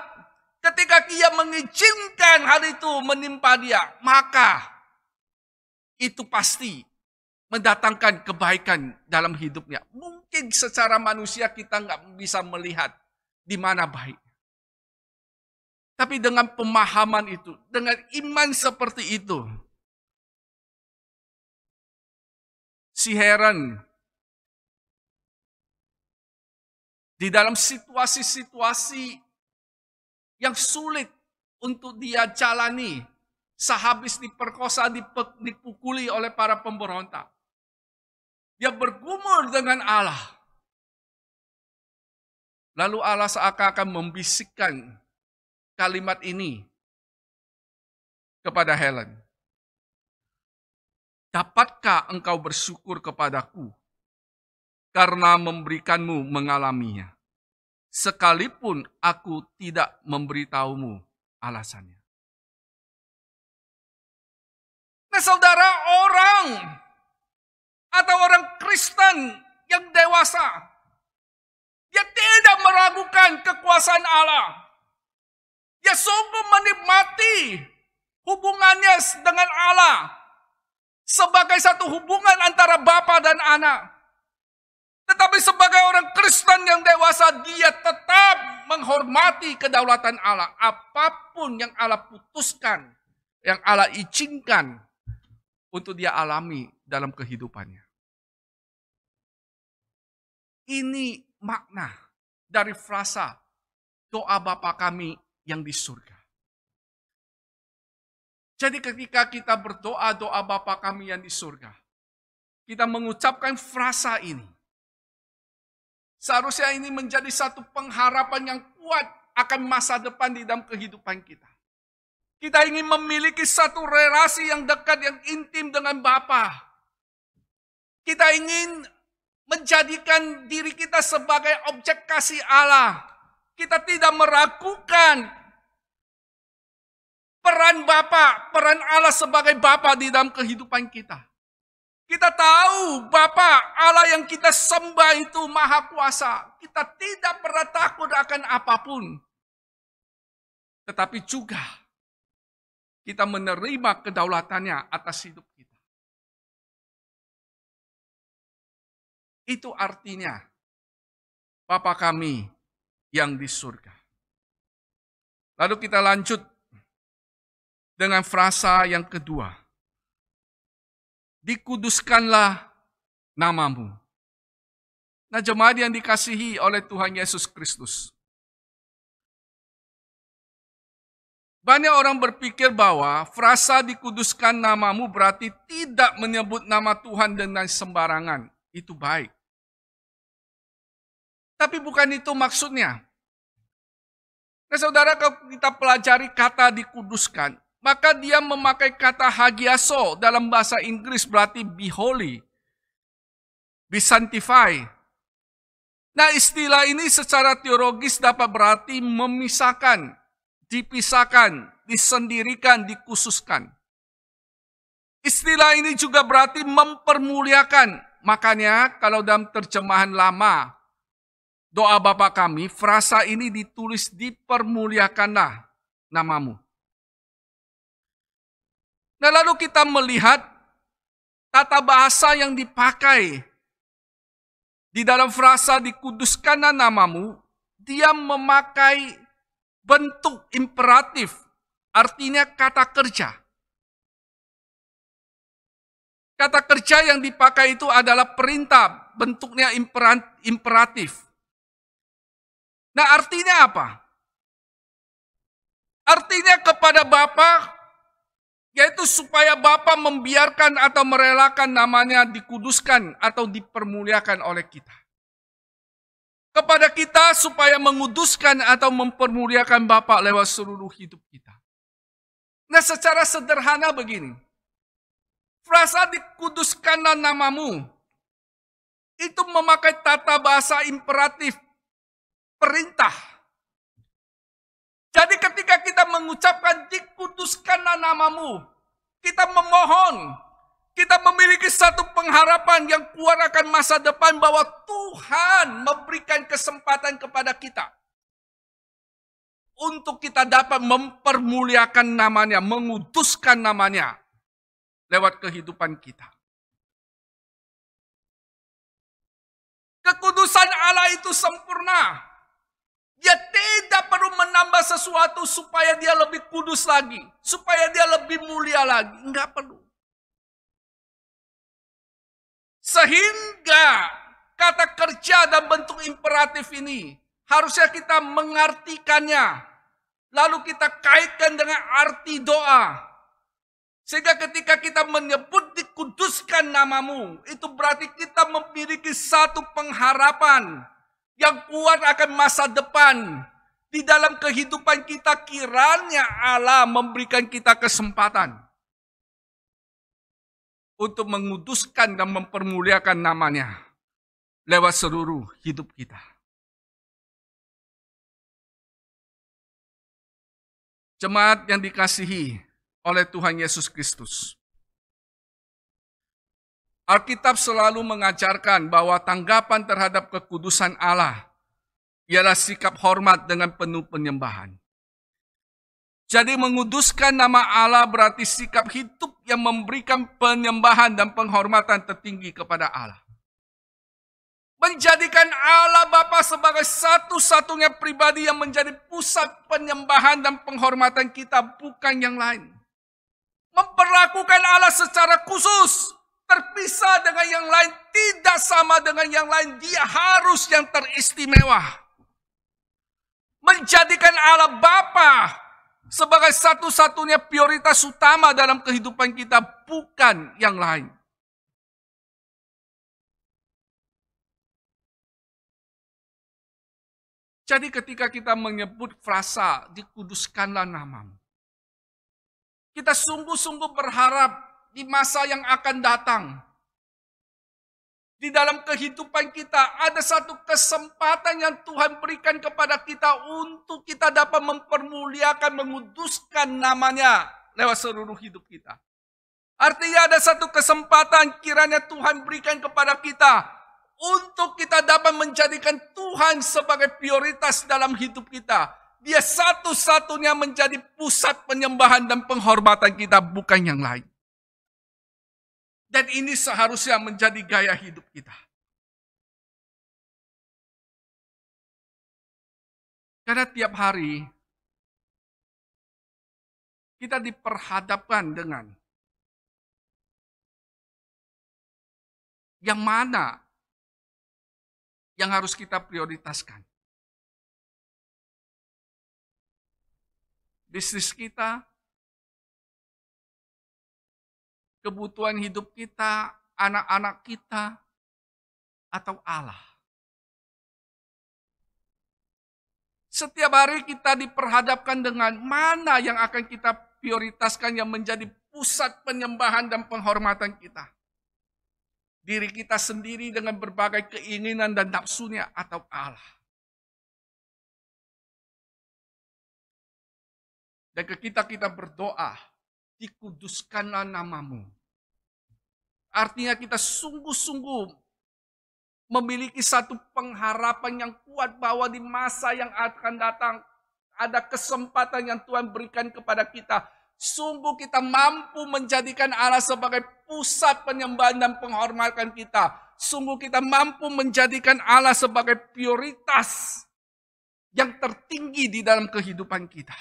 Ketika dia mengizinkan hal itu menimpa dia, maka itu pasti mendatangkan kebaikan dalam hidupnya. Mungkin secara manusia kita nggak bisa melihat di mana baik. Tapi dengan pemahaman itu, dengan iman seperti itu, si Helen di dalam situasi-situasi yang sulit untuk dia jalani, sehabis diperkosa, dipukuli oleh para pemberontak, dia bergumul dengan Allah. Lalu Allah seakan-akan membisikkan kalimat ini kepada Helen. Dapatkah engkau bersyukur kepadaku karena memberikanmu mengalaminya, sekalipun aku tidak memberitahumu alasannya. Nah saudara, orang atau orang Kristen yang dewasa, dia tidak meragukan kekuasaan Allah. Dia sungguh menikmati hubungannya dengan Allah sebagai satu hubungan antara bapa dan anak. Tetapi sebagai orang Kristen yang dewasa, dia tetap menghormati kedaulatan Allah. Apapun yang Allah putuskan, yang Allah izinkan untuk dia alami dalam kehidupannya. Ini makna dari frasa doa Bapa kami yang di surga. Jadi ketika kita berdoa doa Bapa kami yang di surga, kita mengucapkan frasa ini. Seharusnya ini menjadi satu pengharapan yang kuat akan masa depan di dalam kehidupan kita. Kita ingin memiliki satu relasi yang dekat, yang intim dengan Bapa. Kita ingin menjadikan diri kita sebagai objek kasih Allah. Kita tidak meragukan peran Bapa, peran Allah sebagai Bapa di dalam kehidupan kita. Kita tahu Bapa Allah yang kita sembah itu Maha Kuasa. Kita tidak pernah takut akan apapun. Tetapi juga kita menerima kedaulatannya atas hidup kita. Itu artinya Bapa kami yang di surga. Lalu kita lanjut dengan frasa yang kedua. Dikuduskanlah namamu. Nah, jemaat yang dikasihi oleh Tuhan Yesus Kristus. Banyak orang berpikir bahwa frasa dikuduskan namamu berarti tidak menyebut nama Tuhan dengan sembarangan. Itu baik. Tapi bukan itu maksudnya. Nah, saudara, kalau kita pelajari kata dikuduskan, maka dia memakai kata hagiaso dalam bahasa Inggris berarti be holy, be sanctified. Nah, istilah ini secara teologis dapat berarti memisahkan, dipisahkan, disendirikan, dikhususkan. Istilah ini juga berarti mempermuliakan. Makanya kalau dalam terjemahan lama, doa Bapa kami, frasa ini ditulis dipermuliakanlah namamu. Nah, lalu kita melihat tata bahasa yang dipakai di dalam frasa dikuduskanlah namamu, dia memakai bentuk imperatif, artinya kata kerja. Kata kerja yang dipakai itu adalah perintah, bentuknya imperatif. Nah, artinya apa? Artinya kepada Bapa, yaitu supaya Bapa membiarkan atau merelakan namanya dikuduskan atau dipermuliakan oleh kita. Kepada kita supaya menguduskan atau mempermuliakan Bapa lewat seluruh hidup kita. Nah, secara sederhana begini. Frasa dikuduskanlah namamu itu memakai tata bahasa imperatif, perintah. Jadi ketika kita mengucapkan dikuduskanlah namamu, kita memohon, kita memiliki satu pengharapan yang kuat akan masa depan bahwa Tuhan memberikan kesempatan kepada kita untuk kita dapat mempermuliakan namanya, menguduskan namanya lewat kehidupan kita. Kekudusan Allah itu sempurna. Dia tidak perlu menambah sesuatu supaya dia lebih kudus lagi. Supaya dia lebih mulia lagi. Enggak perlu. Sehingga kata kerja dan bentuk imperatif ini harusnya kita mengartikannya. Lalu kita kaitkan dengan arti doa. Sehingga ketika kita menyebut dikuduskan namamu, itu berarti kita memiliki satu pengharapan yang kuat akan masa depan. Di dalam kehidupan kita kiranya Allah memberikan kita kesempatan untuk menguduskan dan mempermuliakan namanya lewat seluruh hidup kita. Jemaat yang dikasihi oleh Tuhan Yesus Kristus. Alkitab selalu mengajarkan bahwa tanggapan terhadap kekudusan Allah ialah sikap hormat dengan penuh penyembahan. Jadi menguduskan nama Allah berarti sikap hidup yang memberikan penyembahan dan penghormatan tertinggi kepada Allah. Menjadikan Allah Bapa sebagai satu-satunya pribadi yang menjadi pusat penyembahan dan penghormatan kita, bukan yang lain. Memperlakukan Allah secara khusus, terpisah dengan yang lain, tidak sama dengan yang lain. Dia harus yang teristimewa. Menjadikan Allah Bapa sebagai satu-satunya prioritas utama dalam kehidupan kita, bukan yang lain. Jadi ketika kita menyebut frasa dikuduskanlah namamu, kita sungguh-sungguh berharap di masa yang akan datang, di dalam kehidupan kita ada satu kesempatan yang Tuhan berikan kepada kita untuk kita dapat mempermuliakan, menguduskan namanya lewat seluruh hidup kita. Artinya ada satu kesempatan kiranya Tuhan berikan kepada kita untuk kita dapat menjadikan Tuhan sebagai prioritas dalam hidup kita. Dia satu-satunya menjadi pusat penyembahan dan penghormatan kita, bukan yang lain. Dan ini seharusnya menjadi gaya hidup kita. Karena tiap hari kita diperhadapkan dengan yang mana yang harus kita prioritaskan. Bisnis kita, kebutuhan hidup kita, anak-anak kita, atau Allah. Setiap hari kita diperhadapkan dengan mana yang akan kita prioritaskan yang menjadi pusat penyembahan dan penghormatan kita. Diri kita sendiri dengan berbagai keinginan dan nafsunya atau Allah. Dan ketika kita berdoa, dikuduskanlah namamu. Artinya kita sungguh-sungguh memiliki satu pengharapan yang kuat bahwa di masa yang akan datang ada kesempatan yang Tuhan berikan kepada kita. Sungguh kita mampu menjadikan Allah sebagai pusat penyembahan dan penghormatan kita. Sungguh kita mampu menjadikan Allah sebagai prioritas yang tertinggi di dalam kehidupan kita.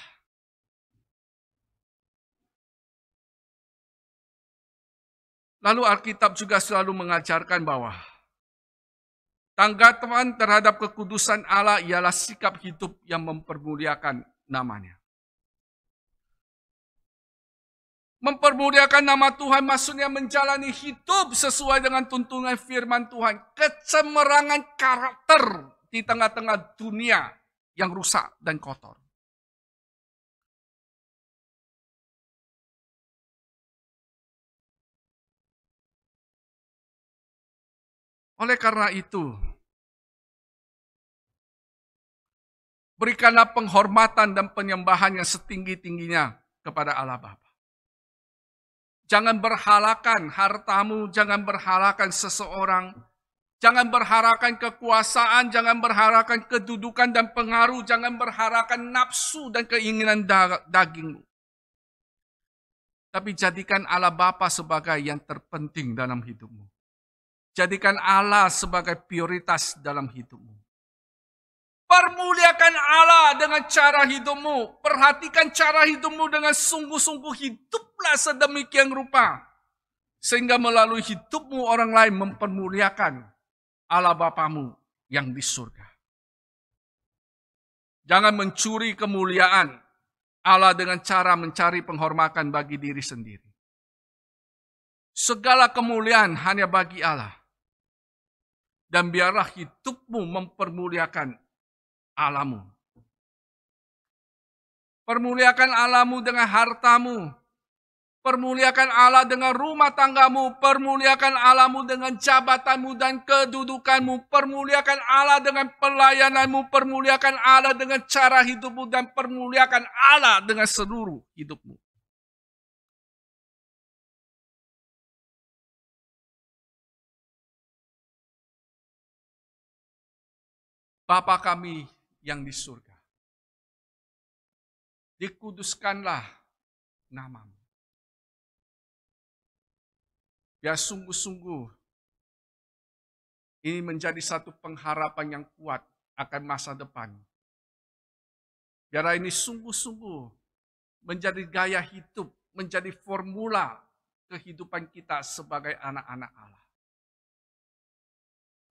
Lalu Alkitab juga selalu mengajarkan bahwa tanggapan terhadap kekudusan Allah ialah sikap hidup yang mempermuliakan namanya. Mempermuliakan nama Tuhan maksudnya menjalani hidup sesuai dengan tuntunan firman Tuhan. Kecemerangan karakter di tengah-tengah dunia yang rusak dan kotor. Oleh karena itu, berikanlah penghormatan dan penyembahan yang setinggi-tingginya kepada Allah Bapa. Jangan berhalakan hartamu, jangan berhalakan seseorang, jangan berhalakan kekuasaan, jangan berhalakan kedudukan dan pengaruh, jangan berhalakan nafsu dan keinginan dagingmu. Tapi jadikan Allah Bapa sebagai yang terpenting dalam hidupmu. Jadikan Allah sebagai prioritas dalam hidupmu. Permuliakan Allah dengan cara hidupmu. Perhatikan cara hidupmu dengan sungguh-sungguh. Hiduplah sedemikian rupa. Sehingga melalui hidupmu orang lain mempermuliakan Allah Bapamu yang di surga. Jangan mencuri kemuliaan Allah dengan cara mencari penghormatan bagi diri sendiri. Segala kemuliaan hanya bagi Allah. Dan biarlah hidupmu mempermuliakan Allahmu. Permuliakan Allahmu dengan hartamu. Permuliakan Allah dengan rumah tanggamu. Permuliakan Allahmu dengan jabatanmu dan kedudukanmu. Permuliakan Allah dengan pelayananmu. Permuliakan Allah dengan cara hidupmu. Dan permuliakan Allah dengan seluruh hidupmu. Bapa kami yang di surga, dikuduskanlah namamu. Biar sungguh-sungguh ini menjadi satu pengharapan yang kuat akan masa depan. Biar ini sungguh-sungguh menjadi gaya hidup, menjadi formula kehidupan kita sebagai anak-anak Allah.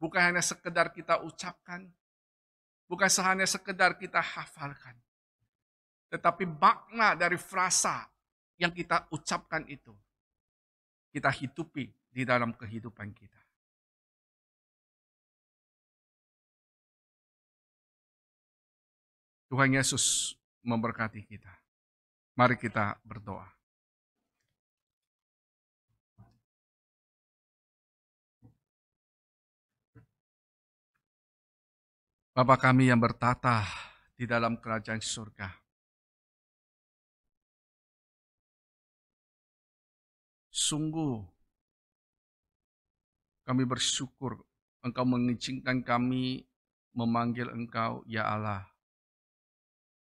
Bukan hanya sekedar kita ucapkan, bukan hanya sekedar kita hafalkan. Tetapi makna dari frasa yang kita ucapkan itu, kita hidupi di dalam kehidupan kita. Tuhan Yesus memberkati kita. Mari kita berdoa. Bapa kami yang bertata di dalam kerajaan surga. Sungguh kami bersyukur Engkau mengizinkan kami memanggil Engkau ya Allah,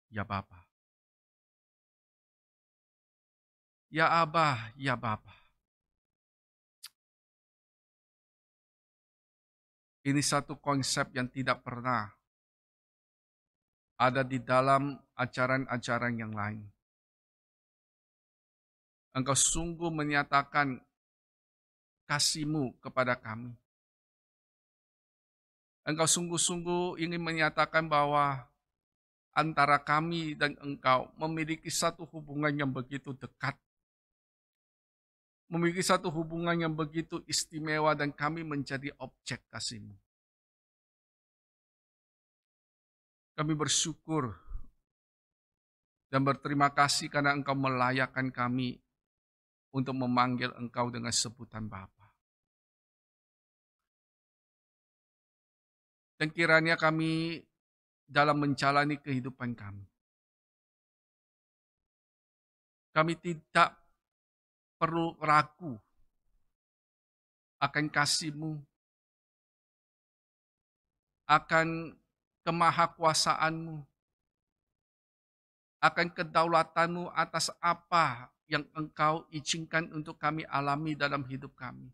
ya Bapa. Ya Abah, ya Bapa. Ini satu konsep yang tidak pernah ada di dalam ajaran-ajaran yang lain. Engkau sungguh menyatakan kasih-Mu kepada kami. Engkau sungguh-sungguh ingin menyatakan bahwa antara kami dan Engkau memiliki satu hubungan yang begitu dekat. Memiliki satu hubungan yang begitu istimewa dan kami menjadi objek kasih-Mu. Kami bersyukur dan berterima kasih karena Engkau melayakkan kami untuk memanggil Engkau dengan sebutan Bapa. Dan kiranya kami dalam menjalani kehidupan kami tidak perlu ragu akan kasih-Mu, akan kemahakuasaan-Mu, akan kedaulatan-Mu atas apa yang Engkau izinkan untuk kami alami dalam hidup kami.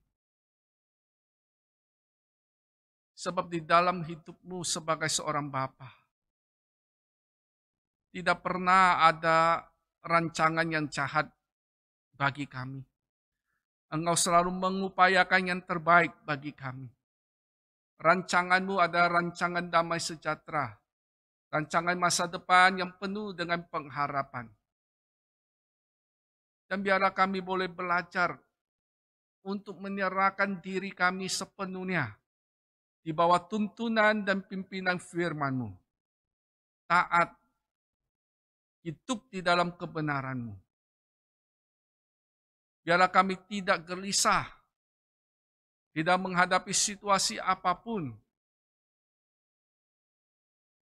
Sebab di dalam hidup-Mu sebagai seorang Bapa, tidak pernah ada rancangan yang jahat bagi kami. Engkau selalu mengupayakan yang terbaik bagi kami. Rancangan-Mu adalah rancangan damai sejahtera. Rancangan masa depan yang penuh dengan pengharapan. Dan biarlah kami boleh belajar untuk menyerahkan diri kami sepenuhnya di bawah tuntunan dan pimpinan firman-Mu. Taat, hidup di dalam kebenaran-Mu. Biarlah kami tidak gelisah, tidak menghadapi situasi apapun.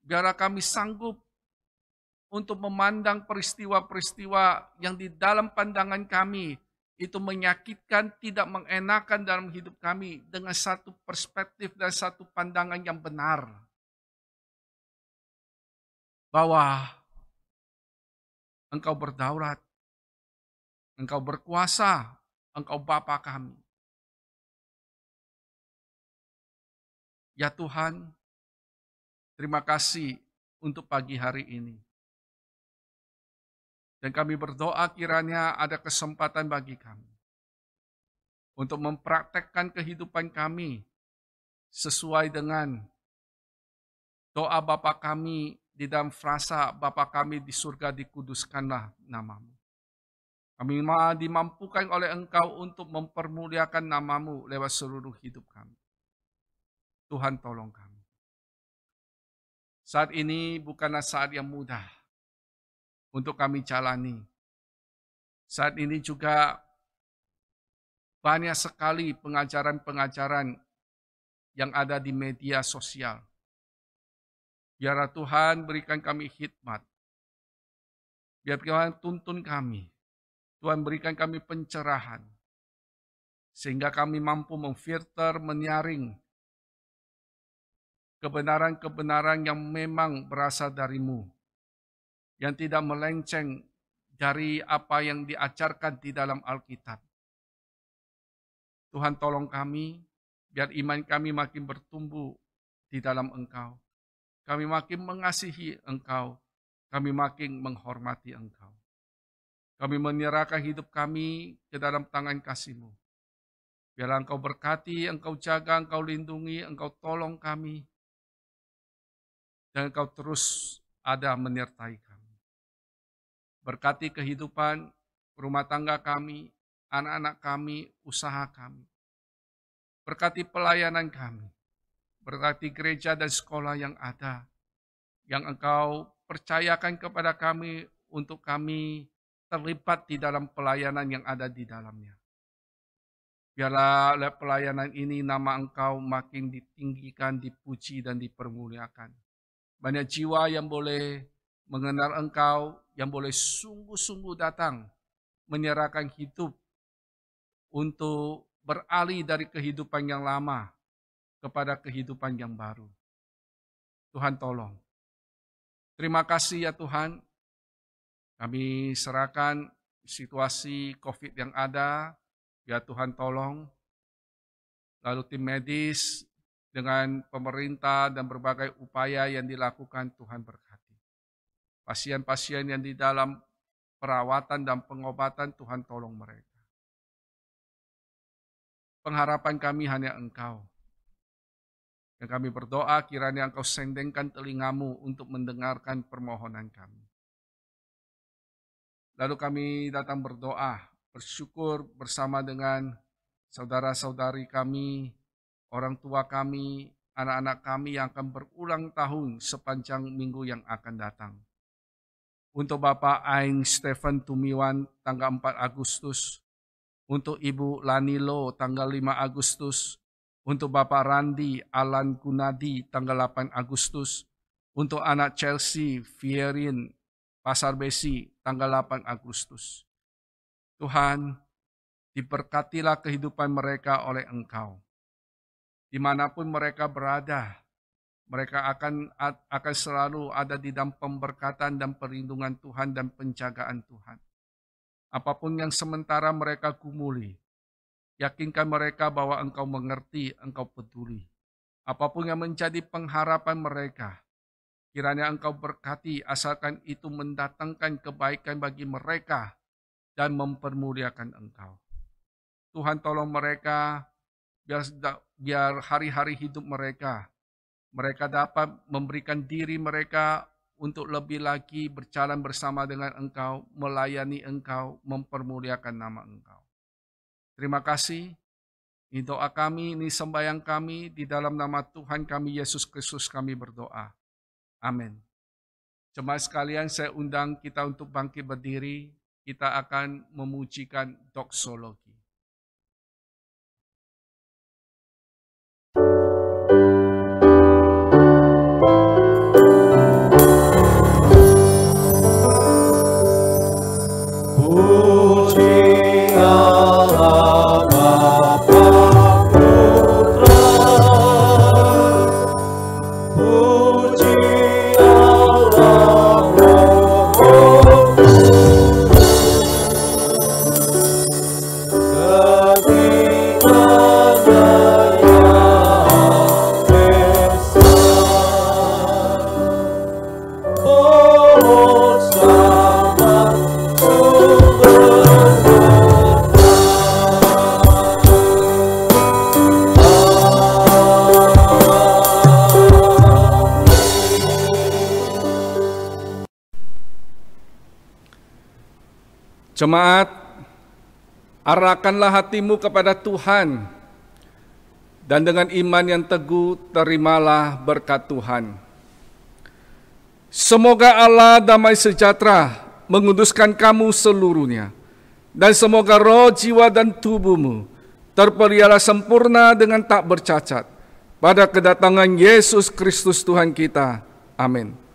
Biarlah kami sanggup untuk memandang peristiwa-peristiwa yang di dalam pandangan kami itu menyakitkan, tidak mengenakan dalam hidup kami dengan satu perspektif dan satu pandangan yang benar. Bahwa Engkau berdaulat, Engkau berkuasa, Engkau Bapa kami. Ya Tuhan, terima kasih untuk pagi hari ini. Dan kami berdoa kiranya ada kesempatan bagi kami untuk mempraktekkan kehidupan kami sesuai dengan doa Bapa kami di dalam frasa Bapa kami di surga, dikuduskanlah nama-Mu. Kami dimampukan oleh Engkau untuk mempermuliakan nama-Mu lewat seluruh hidup kami. Tuhan tolong kami. Saat ini bukanlah saat yang mudah untuk kami jalani. Saat ini juga banyak sekali pengajaran-pengajaran yang ada di media sosial. Biarlah Tuhan berikan kami hikmat. Biar Tuhan tuntun kami. Tuhan berikan kami pencerahan. Sehingga kami mampu memfilter, menyaring kebenaran-kebenaran yang memang berasal dari-Mu. Yang tidak melenceng dari apa yang diajarkan di dalam Alkitab. Tuhan tolong kami, biar iman kami makin bertumbuh di dalam Engkau. Kami makin mengasihi Engkau, kami makin menghormati Engkau. Kami menyerahkan hidup kami ke dalam tangan kasih-Mu. Biarlah Engkau berkati, Engkau jaga, Engkau lindungi, Engkau tolong kami. Dan Engkau terus ada menyertai kami. Berkati kehidupan rumah tangga kami, anak-anak kami, usaha kami. Berkati pelayanan kami. Berkati gereja dan sekolah yang ada. Yang Engkau percayakan kepada kami untuk kami terlibat di dalam pelayanan yang ada di dalamnya. Biarlah pelayanan ini nama Engkau makin ditinggikan, dipuji dan dipermuliakan. Banyak jiwa yang boleh mengenal Engkau, yang boleh sungguh-sungguh datang, menyerahkan hidup untuk beralih dari kehidupan yang lama kepada kehidupan yang baru. Tuhan tolong. Terima kasih ya Tuhan. Kami serahkan situasi COVID yang ada, ya Tuhan tolong. Lalu tim medis dengan pemerintah dan berbagai upaya yang dilakukan, Tuhan berkati. Pasien-pasien yang di dalam perawatan dan pengobatan, Tuhan tolong mereka. Pengharapan kami hanya Engkau. Dan kami berdoa kiranya Engkau sendengkan telinga-Mu untuk mendengarkan permohonan kami. Lalu kami datang berdoa, bersyukur bersama dengan saudara-saudari kami, orang tua kami, anak-anak kami yang akan berulang tahun sepanjang minggu yang akan datang. Untuk Bapak Aing Stephen Tumiwan tanggal 4 Agustus, untuk Ibu Lanilo tanggal 5 Agustus, untuk Bapak Randi Alan Kunadi tanggal 8 Agustus, untuk anak Chelsea Fierin Pasar Besi tanggal 8 Agustus. Tuhan, diberkatilah kehidupan mereka oleh Engkau. Dimanapun mereka berada, mereka akan selalu ada di dalam pemberkatan dan perlindungan Tuhan dan penjagaan Tuhan. Apapun yang sementara mereka gumuli, yakinkan mereka bahwa Engkau mengerti, Engkau peduli. Apapun yang menjadi pengharapan mereka, kiranya Engkau berkati asalkan itu mendatangkan kebaikan bagi mereka dan mempermuliakan Engkau. Tuhan tolong mereka, biar hari-hari hidup mereka dapat memberikan diri mereka untuk lebih lagi berjalan bersama dengan Engkau, melayani Engkau, mempermuliakan nama Engkau. Terima kasih. Ini doa kami, ini sembahyang kami, di dalam nama Tuhan kami Yesus Kristus kami berdoa. Amin. Jemaat sekalian, saya undang kita untuk bangkit berdiri. Kita akan memujikan doksologi. Jemaat, arahkanlah hatimu kepada Tuhan, dan dengan iman yang teguh terimalah berkat Tuhan. Semoga Allah damai sejahtera menguduskan kamu seluruhnya, dan semoga roh, jiwa, dan tubuhmu terpelihara sempurna dengan tak bercacat pada kedatangan Yesus Kristus Tuhan kita. Amin. Amin.